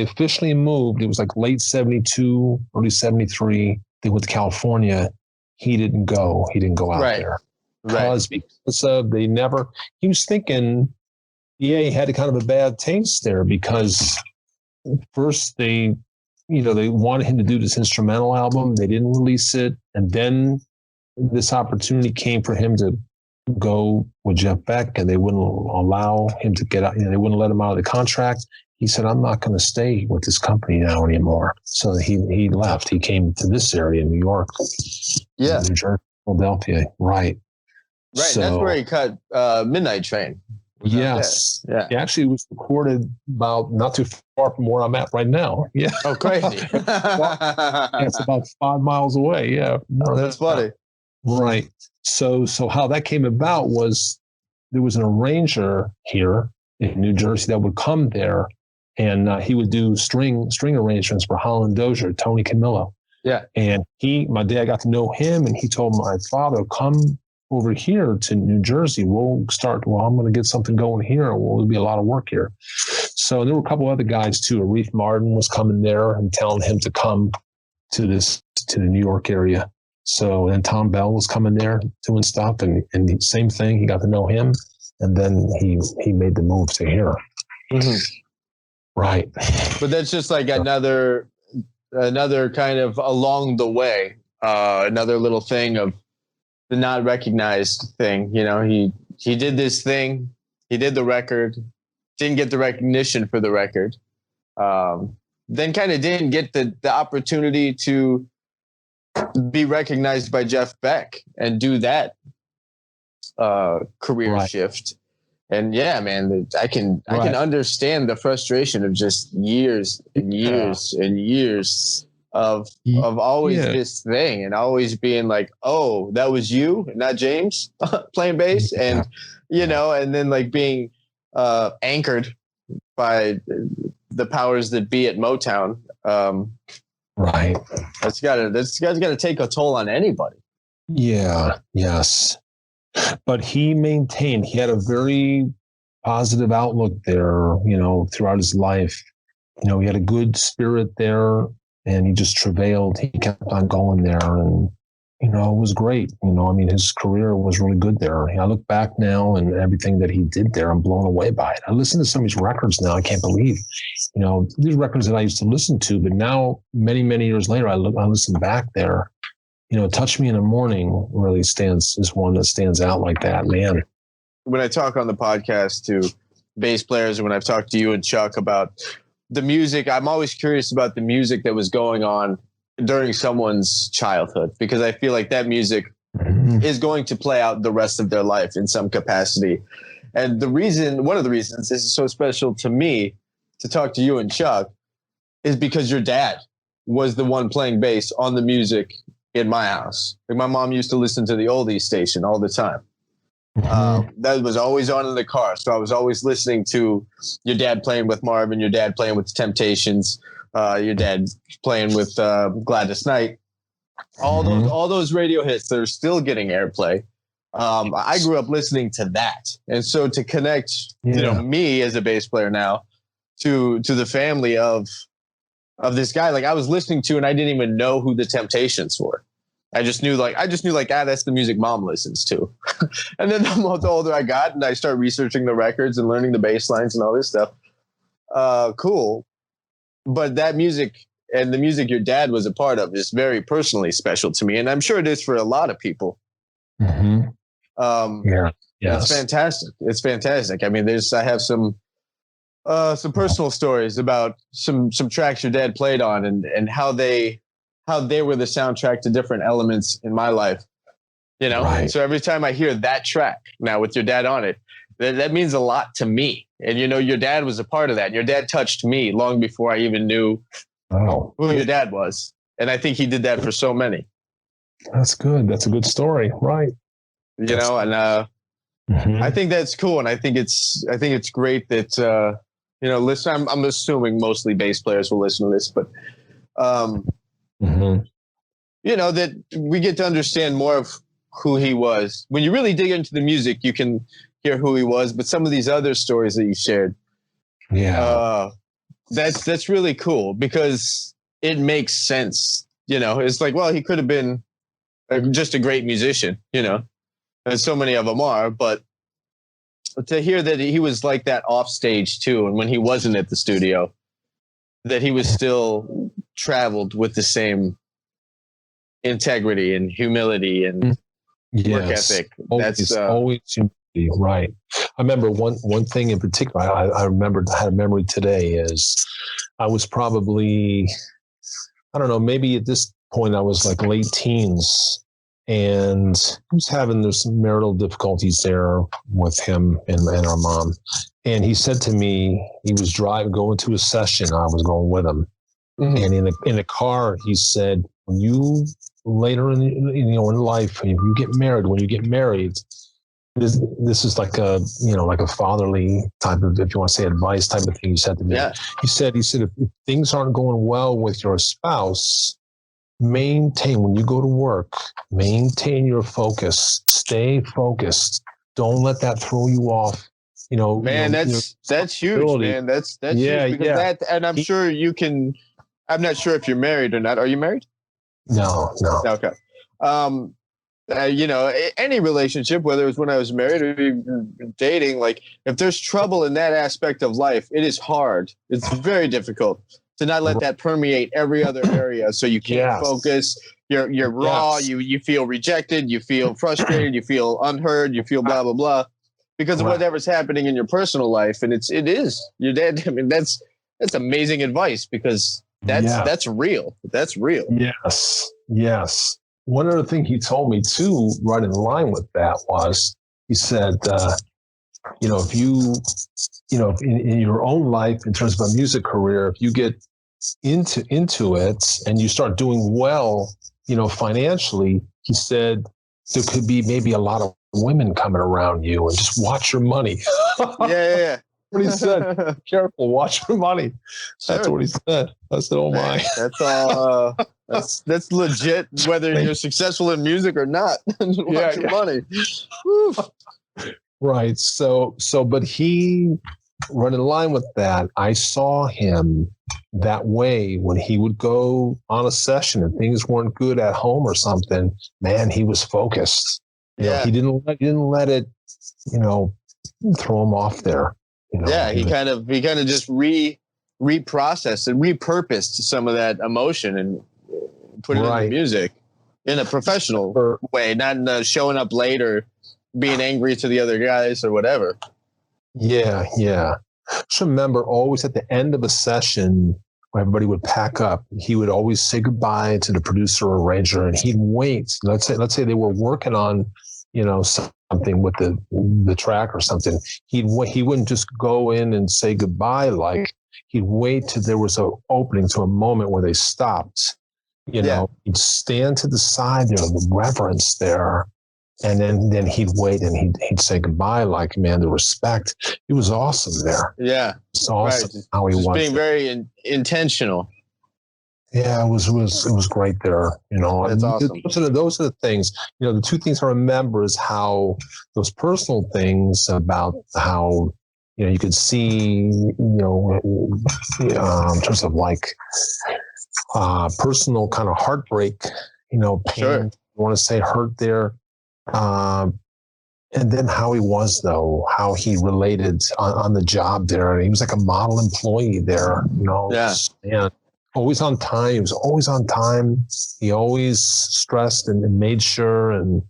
officially moved, it was like late 72, early 73. They went to California. He didn't go. He didn't go out there. Because he was thinking, he had a kind of a bad taste there because first they wanted him to do this instrumental album. They didn't release it. And then this opportunity came for him to go with Jeff Beck, and they wouldn't allow him to get out. They wouldn't let him out of the contract. He said, I'm not going to stay with this company now anymore. So he left. He came to this area in New York. Yeah. New Jersey, Philadelphia. Right. So, that's where he cut Midnight Train. Yes. Yeah. It actually was recorded about not too far from where I'm at right now. Yeah. Oh, crazy. It's about 5 miles away. Yeah. Oh, that's funny. Right. So how that came about was there was an arranger here in New Jersey that would come there, and he would do string arrangements for Holland Dozier, Tony Camillo. Yeah. And my dad got to know him, and he told my father, come over here to New Jersey. I'm going to get something going here. There'll be a lot of work here. So there were a couple other guys too. Aretha Martin was coming there and telling him to come to the New York area. So then Tom Bell was coming there doing stuff, and the same thing. He got to know him, and then he made the move to here. Mm-hmm. Right. But that's just like another kind of along the way, another little thing of the not recognized thing. You know, he did this thing, he did the record, didn't get the recognition for the record, then kind of didn't get the opportunity to be recognized by Jeff Beck and do that career shift. And yeah, man, I can understand the frustration of just years and years and years of always this thing and always being like, oh, that was you, not James, playing bass, and you know, and then like being anchored by the powers that be at Motown. Right. That's gotta take a toll on anybody. Yeah. Yes. But he had a very positive outlook there, you know, throughout his life. You know, he had a good spirit there, and he just travailed. He kept on going there, and, you know, it was great. You know, I mean, his career was really good there. I look back now and everything that he did there, I'm blown away by it. I listen to some of his records now. I can't believe, you know, these records that I used to listen to, but now many, many years later, I listen back there. You know, Touch Me in the Morning really is one that stands out like that, man. When I talk on the podcast to bass players, and when I've talked to you and Chuck about the music, I'm always curious about the music that was going on during someone's childhood, because I feel like that music is going to play out the rest of their life in some capacity. And one of the reasons this is so special to me to talk to you and Chuck is because your dad was the one playing bass on the music in my house. Like, my mom used to listen to the oldies station all the time. That was always on in the car. So I was always listening to your dad playing with Marvin, your dad playing with the Temptations, your dad playing with Gladys Knight. All those radio hits that are still getting airplay. I grew up listening to that. And so to connect, you know, me as a bass player now to the family of this guy, like, I was listening to, and I didn't even know who the Temptations were. I just knew that's the music mom listens to. And then the older I got and I started researching the records and learning the bass lines and all this stuff. Cool. But that music and the music your dad was a part of is very personally special to me. And I'm sure it is for a lot of people. Mm-hmm. It's fantastic. It's fantastic. I mean, I have some personal stories about some tracks your dad played on and how they were the soundtrack to different elements in my life, you know? Right. So every time I hear that track now with your dad on it, that means a lot to me. And, you know, your dad was a part of that. Your dad touched me long before I even knew who your dad was. And I think he did that for so many. That's good. That's a good story. Right. You know, and I think that's cool. And I think it's great that, you know, listen, I'm assuming mostly bass players will listen to this, but, you know, that we get to understand more of who he was. When you really dig into the music, you can hear who he was. But some of these other stories that you shared, that's really cool because it makes sense. You know, it's like, well, he could have been just a great musician, you know, and so many of them are. But to hear that he was like that off stage too, and when he wasn't at the studio, that he was still traveled with the same integrity and humility and work ethic. That's always humility, right? I remember one thing in particular. I had a memory today. Is I was probably, I don't know, maybe at this point I was like late teens, and he was there's some marital difficulties there with him and our mom. And he said to me, he was going to a session. I was going with him. And in a car, he said, when you later in life, when you get married, this is like a fatherly type of, if you want to say, advice type of thing he said to me. Yeah. He said, if things aren't going well with your spouse, maintain, when you go to work, maintain your focus, stay focused. Don't let that throw you off. Man, that's huge, man. That's huge, because that, and I'm sure you can, I'm not sure if you're married or not. Are you married? No. Okay. Any relationship, whether it's when I was married or even dating, like if there's trouble in that aspect of life, it is hard. It's very difficult to not let that permeate every other area. So you can't focus. You're raw. Yes. You feel rejected. You feel frustrated. You feel unheard. You feel blah, blah, blah, because of whatever's happening in your personal life. And it is your dad. I mean, that's amazing advice, because that's real. That's real. Yes. One other thing he told me too, right in line with that, was he said, if you, in your own life, in terms of a music career, if you get into it and you start doing well, financially, he said there could be maybe a lot of women coming around you, and just watch your money. Yeah. What he said, careful, watch your money. That's what he said. I said, oh my. That's all. That's legit, whether you're successful in music or not. Watch your money. Right. So, but he, right in line with that, I saw him that way when he would go on a session and things weren't good at home or something. Man, he was focused. He didn't let it, throw him off there. He kind of just reprocessed and repurposed some of that emotion and put it into music in a professional way, not in showing up late or being angry to the other guys or whatever. Yeah. Just remember, always at the end of a session, when everybody would pack up, he would always say goodbye to the producer or arranger, and he'd wait. Let's say they were working on, something with the track or something. He wouldn't just go in and say goodbye. Like, he'd wait till there was an opening, to a moment where they stopped. He'd stand to the side there, the reverence there, and then he'd wait and he'd say goodbye. Like, man, the respect. It was awesome there. Yeah, it's awesome how he was being very intentional. Yeah, it was great there. That's awesome. Those are the things. The two things I remember is how those personal things about how you could see in terms of like personal kind of heartbreak, pain. Sure. You want to say hurt there, and then how he was, though, how he related on the job there. He was like a model employee there. And always on time. He was always on time. He always stressed and made sure. And,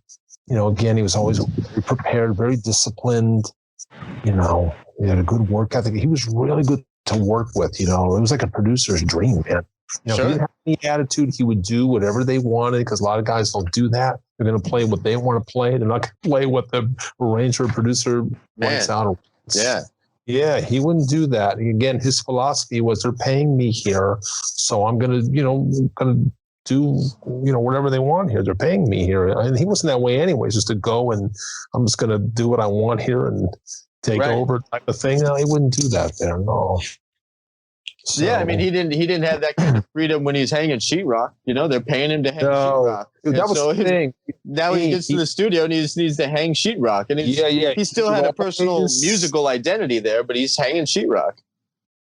again, he was always very prepared, very disciplined. He had a good work ethic. He was really good to work with. It was like a producer's dream, man. If he didn't have any attitude, he would do whatever they wanted, because a lot of guys don't do that. They're going to play what they want to play. They're not going to play what the arranger or producer wants out. Yeah, he wouldn't do that. Again, his philosophy was, they're paying me here, so I'm going to do, whatever they want here. They're paying me here. And he wasn't that way anyways, just to go and I'm just going to do what I want here and take over type of thing. No, he wouldn't do that there. No. So, I mean, he didn't have that kind of freedom when he's hanging sheetrock. They're paying him to hang sheetrock. Dude, that was the thing. Now he gets to the studio and he just needs to hang sheetrock. And he still had a personal musical identity there, but he's hanging sheetrock.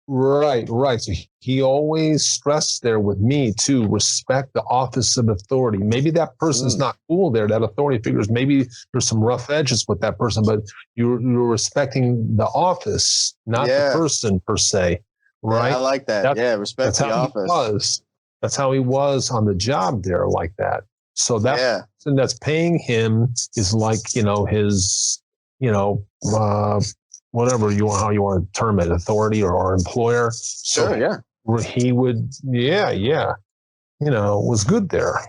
Right. So he always stressed there with me to respect the office of authority. Maybe that person's not cool there. That authority figures, maybe there's some rough edges with that person, but you're respecting the office, not the person per se. Right. Yeah, I like that. Respect the office. That's how he was on the job there, like that. So that person that's paying him is like, his, whatever how you want to term it, authority or employer. So he would, was good there.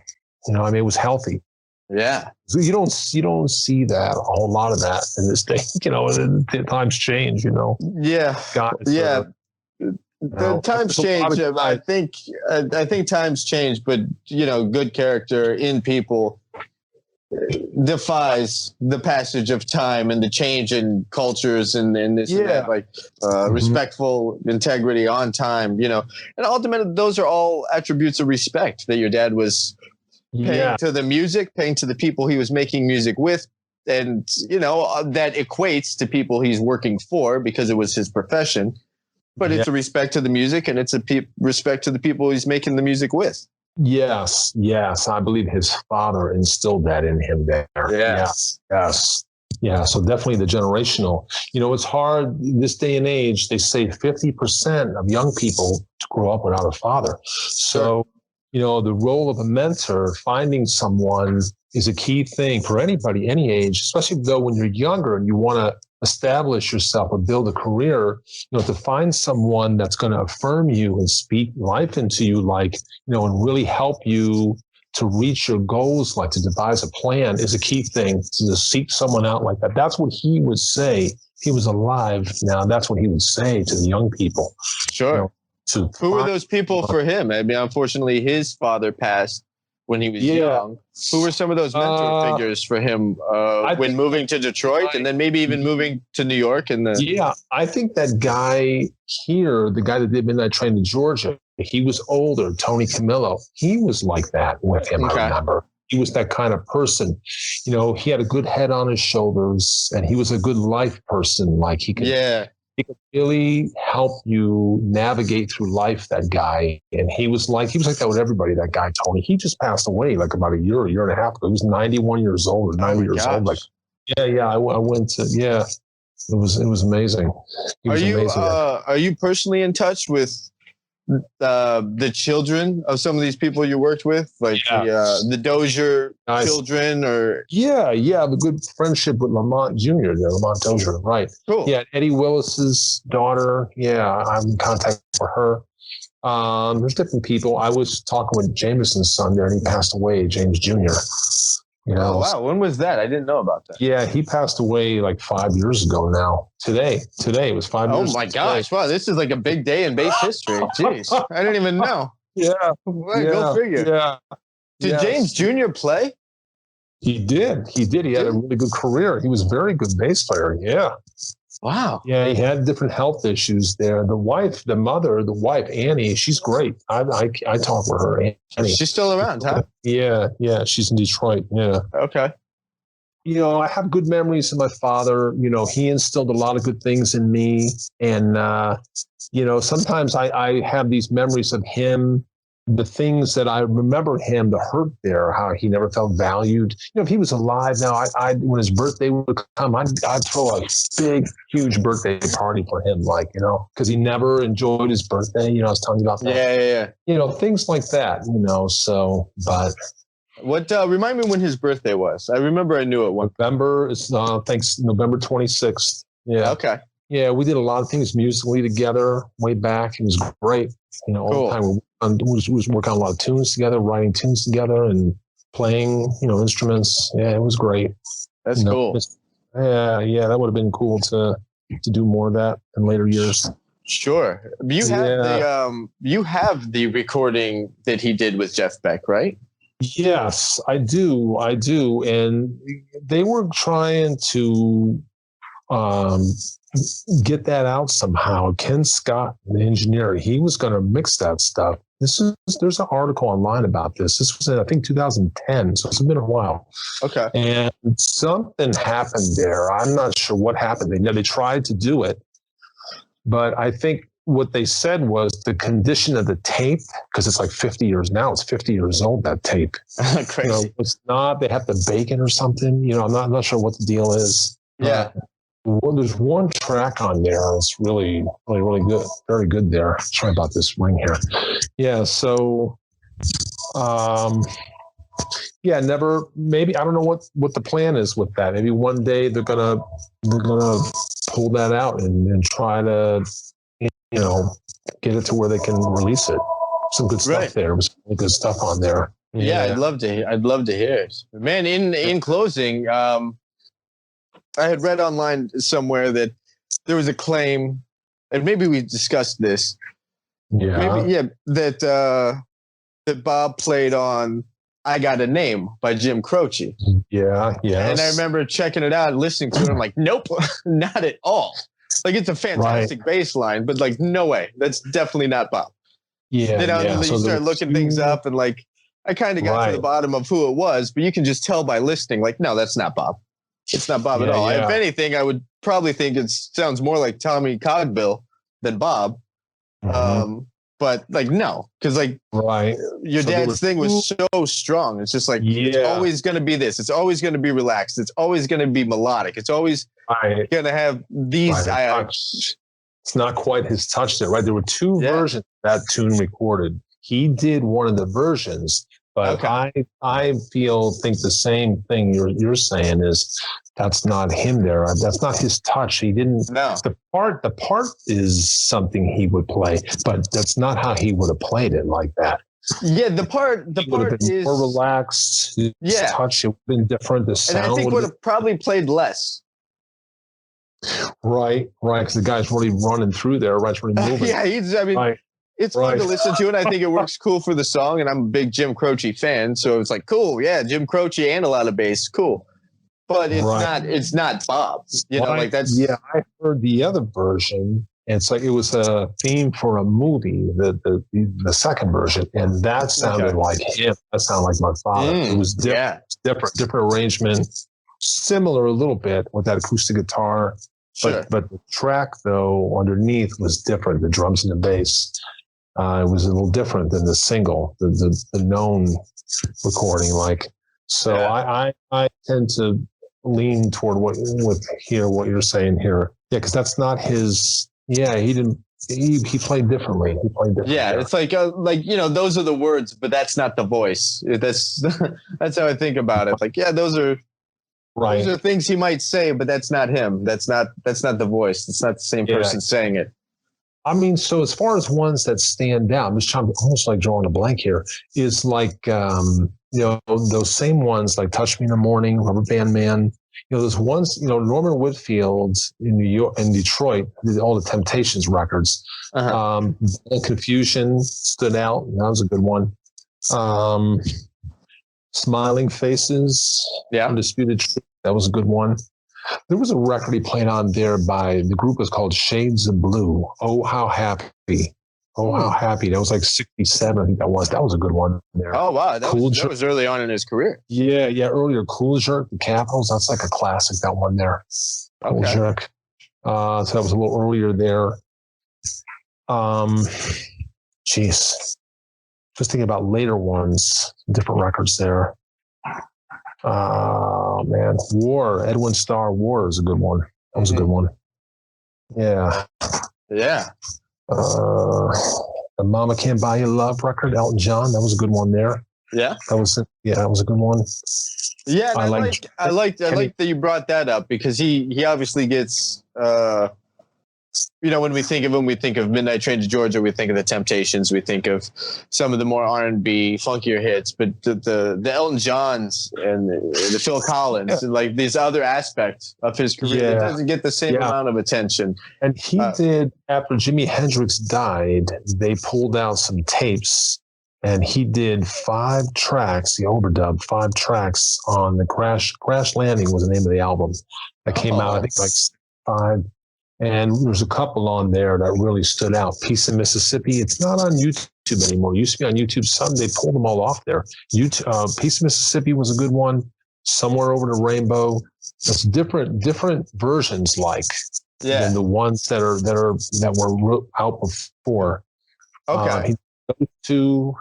It was healthy. Yeah. So you don't see that a whole lot of that in this day. And times change. Yeah. Guys Yeah. The times there's a lot change. of I think times change, but good character in people defies the passage of time and the change in cultures and this and that, like respectful integrity on time, and ultimately those are all attributes of respect that your dad was paying to the music, paying to the people he was making music with. And, that equates to people he's working for because it was his profession. But it's a respect to the music, and it's a respect to the people he's making the music with. Yes. I believe his father instilled that in him there. Yes. Yeah. So definitely the generational. It's hard this day and age. They say 50% of young people grow up without a father. So, the role of a mentor, finding someone is a key thing for anybody, any age, especially though when you're younger and you want to establish yourself or build a career, to find someone that's going to affirm you and speak life into you, and really help you to reach your goals, like to devise a plan, is a key thing. To seek someone out like that. That's what he would say. If he was alive now, that's what he would say to the young people. Sure. Who were those people for him? I mean, unfortunately, his father passed when he was young. Who were some of those mentor figures for him when moving to Detroit and then maybe even moving to New York? I think that guy here, the guy that did Midnight Train to Georgia, he was older, Tony Camillo. He was like that with him, I remember. He was that kind of person. He had a good head on his shoulders, and he was a good life person. Like he could really help you navigate through life, that guy. And he was like that with everybody, that guy, Tony. He just passed away like about a year and a half ago. He was 91 years old or 90 years old. I went to, it was amazing. Are you personally in touch with the children of some of these people you worked with, the Dozier children, or the good friendship with Lamont Jr. there, Lamont Dozier, right? Cool. Yeah, Eddie Willis's daughter. Yeah, I'm in contact with her. There's different people. I was talking with Jameson's son there, and he passed away, James Jr. Oh, wow. When was that? I didn't know about that. Yeah, he passed away like 5 years ago now. Today it was 5 years. Oh my gosh. Wow. This is like a big day in bass history. Jeez. I didn't even know. Yeah. Go figure. Yeah. Did James Jr. play? He did. He had a really good career. He was a very good bass player. Yeah. Wow. Yeah, he had different health issues there. The wife, Annie, she's great. I talk with her, Annie. She's still around, huh? Yeah, she's in Detroit. Yeah. Okay. I have good memories of my father. He instilled a lot of good things in me. And, sometimes I have these memories of him, the things that I remember him, the hurt there, how he never felt valued. If he was alive now, when his birthday would come, I'd throw a big, huge birthday party for him, because he never enjoyed his birthday. I was telling you about that. Yeah. Things like that, but. What, remind me when his birthday was. I remember I knew it one. November 26th. Yeah. Okay. Yeah, we did a lot of things musically together way back. It was great. All the time we was working on a lot of tunes together, writing tunes together and playing, instruments. Yeah, it was great. That's cool. Yeah, that would have been cool to do more of that in later years. Sure. You have the recording that he did with Jeff Beck, right? Yes, I do. And they were trying to get that out somehow. Ken Scott, the engineer, he was going to mix that stuff. There's an article online about this. This was in, I think, 2010, so it's been a while. Okay. And something happened there. I'm not sure what happened. They tried to do it, but I think what they said was the condition of the tape, because it's like 50 years now. It's 50 years old, that tape. Crazy. It's not. They have to bake it or something. I'm not sure what the deal is. Yeah. Well, there's one track on there. It's really, really, really good. Very good there. Sorry about this ring here. Yeah. So, never. Maybe I don't know what the plan is with that. Maybe one day they're gonna pull that out and try to, get it to where they can release it. Some good stuff there. There was some good stuff on there. Yeah, I'd love to hear it. Man, in closing, I had read online somewhere that there was a claim, and maybe we discussed this. That Bob played on "I Got a Name" by Jim Croce. Yeah. And I remember checking it out and listening to it. I'm like, nope, not at all. Like, it's a fantastic bass line, but like, no way. That's definitely not Bob. Yeah. And you start looking things up, and like, I kind of got to the bottom of who it was, but you can just tell by listening, like, no, that's not Bob. It's not Bob at all. Yeah. If anything, I would probably think it sounds more like Tommy Cogbill than Bob. Mm-hmm. But like, no, because like your dad's thing was so strong. It's just like, it's always going to be this. It's always going to be relaxed. It's always going to be melodic. It's always going to have these. It's not quite his touch there, right? There were two versions of that tune recorded. He did one of the versions, but I think the same thing you're saying is that's not him there. That's not his touch. He didn't. No. The part is something he would play, but that's not how he would have played it like that. Yeah, the part is more relaxed. His touch it would have been different. The sound, and I think would have probably played less. Right, because the guy's really running through there, right? Really moving. It's fun to listen to, and I think it works cool for the song. And I'm a big Jim Croce fan, so it's like cool, Jim Croce and a lot of bass, cool. But it's not Bob. Like that's. Yeah, I heard the other version. And it's like it was a theme for a movie, the second version, and that sounded like him. That sounded like my father. It was different arrangement, similar a little bit with that acoustic guitar. But the track though underneath was different. The drums and the bass. It was a little different than the single, the known recording. I tend to lean toward what you're saying here. Yeah, because that's not his. Yeah, he didn't. He played differently. Yeah, it's like those are the words, but that's not the voice. That's how I think about it. Like, those are things he might say, but that's not him. That's not the voice. It's not the same person saying it. I mean, so as far as ones that stand out, I'm just trying to almost like drawing a blank here, is like, those same ones like Touch Me in the Morning, Rubber Band Man, those ones, Norman Whitfield in Detroit, did all the Temptations records. Confusion stood out. That was a good one. Smiling Faces, Undisputed Truth. That was a good one. There was a record he played on there by the group was called Shades of Blue. Oh, How Happy. Oh, How Happy. That was like 67, I think that was. That was a good one there. Oh, wow. That was early on in his career. Yeah. Earlier. Cool Jerk, the Capitals. That's like a classic, that one there. Cool Jerk. So that was a little earlier there. Just thinking about later ones, different records there. Man, War, Edwin Starr, War is a good one. That was a good one. Yeah. The Mama Can't Buy You Love record, Elton John. That was a good one there. Yeah. That was a good one. Yeah, and I like that you brought that up because he obviously gets when we think of him, we think of Midnight Train to Georgia, we think of the Temptations, we think of some of the more R&B, funkier hits, but the Elton Johns and the Phil Collins and like these other aspects of his career that doesn't get the same amount of attention. And he did, after Jimi Hendrix died, they pulled out some tapes and he did 5 tracks, the overdub, 5 tracks on the Crash Landing was the name of the album that came out, I think like 5. And there's a couple on there that really stood out. Peace in Mississippi. It's not on YouTube anymore. It used to be on YouTube. They pulled them all off there. Peace in Mississippi was a good one. Somewhere Over the Rainbow. That's different versions than the ones that were out before. Okay. Those 2.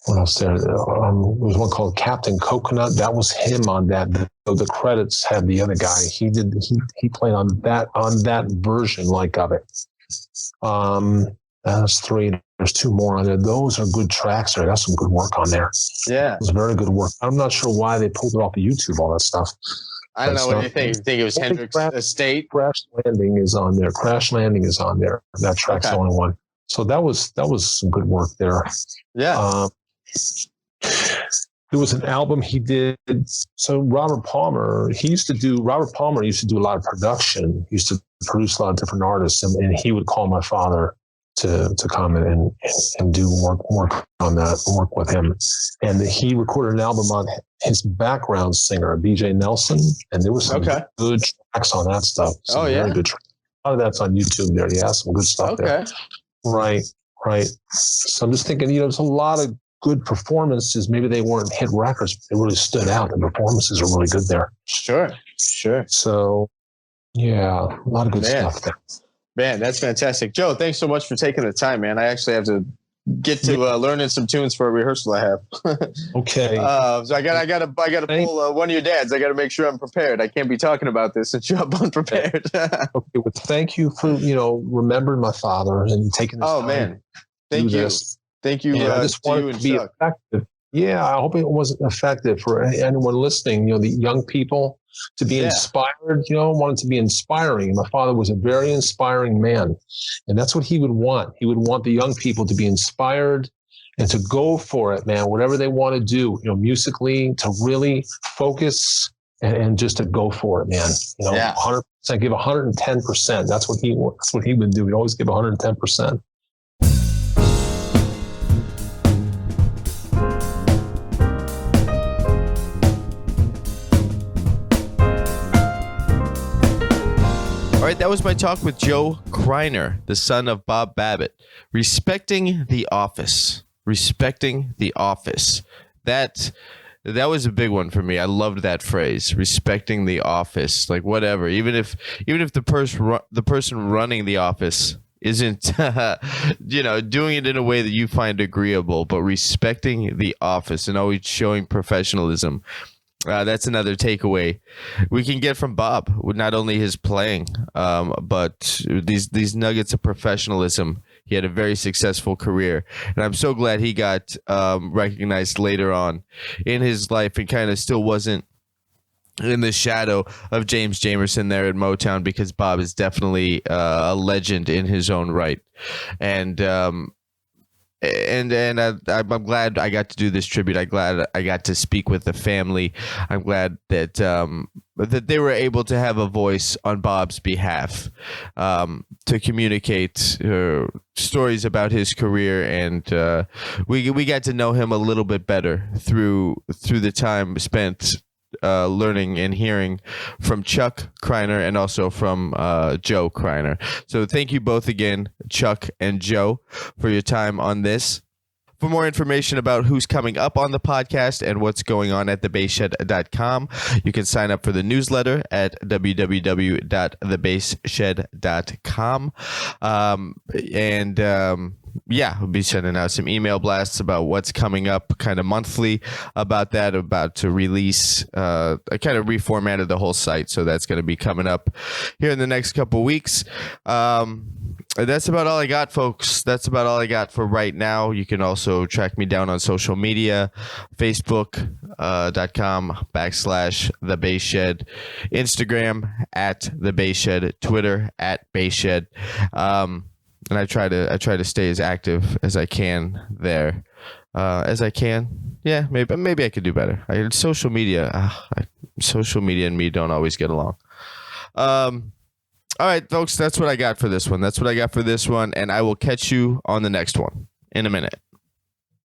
What else there? There was one called Captain Coconut. That was him on that. So the credits had the other guy. He played on that version of it. That's 3. There's 2 more on there. Those are good tracks there. That's some good work on there. Yeah. It was very good work. I'm not sure why they pulled it off of YouTube, all that stuff. I don't know what you think. You think it was Hendrix Estate? Crash Landing is on there. That track's the only one. So that was some good work there. Yeah. There was an album he did. So Robert Palmer used to do a lot of production. He used to produce a lot of different artists, and he would call my father to come in and do work on that, work with him. And he recorded an album on his background singer, BJ Nelson, and there was some good tracks on that stuff. Very good tracks. A lot of that's on YouTube there. Yeah, some good stuff there. Right. So I'm just thinking, there's a lot of good performances. Maybe they weren't hit records, but they really stood out. The performances are really good there. Sure. So, yeah, a lot of good stuff there. Man, that's fantastic. Joe, thanks so much for taking the time, man. I actually have to get to learning some tunes for a rehearsal I have. Okay. So I gotta pull one of your dads. I gotta make sure I'm prepared. I can't be talking about this and show up unprepared. Okay, well, thank you for remembering my father and taking this time. Man, thank you. Thank you. I just wanted to be effective. Yeah, I hope it wasn't effective for anyone listening. The young people to be inspired. Wanted to be inspiring. My father was a very inspiring man, and that's what he would want. He would want the young people to be inspired and to go for it, man. Whatever they want to do, musically, to really focus and just to go for it, man. 100%, give 110%. That's what he would do. He'd always give 110%. All right, that was my talk with Joe Kreinar, the son of Bob Babbitt. Respecting the office. That was a big one for me. I loved that phrase, respecting the office. Like, whatever, even if the person running the office isn't doing it in a way that you find agreeable, but respecting the office and always showing professionalism. That's another takeaway we can get from Bob, with not only his playing, but these nuggets of professionalism. He had a very successful career, and I'm so glad he got recognized later on in his life and kind of still wasn't in the shadow of James Jamerson there at Motown, because Bob is definitely a legend in his own right. And I'm glad I got to do this tribute. I'm glad I got to speak with the family. I'm glad that that they were able to have a voice on Bob's behalf, to communicate stories about his career, and we got to know him a little bit better through the time spent learning and hearing from Chuck Kreinar and also from Joe Kreinar. So thank you both again, Chuck and Joe, for your time on this. For more information about who's coming up on the podcast and what's going on at thebassshed.com, you can sign up for the newsletter at www.thebassshed.com. We'll be sending out some email blasts about what's coming up kind of monthly about to release. I kind of reformatted the whole site, so that's going to be coming up here in the next couple weeks. That's about all I got, folks. That's about all I got for right now. You can also track me down on social media, Facebook.com/The Bass Shed, Instagram @The Bass Shed, Twitter @Bass Shed. And I try to stay as active as I can there, Yeah, maybe I could do better. Social media and me don't always get along. All right, folks, that's what I got for this one. And I will catch you on the next one in a minute.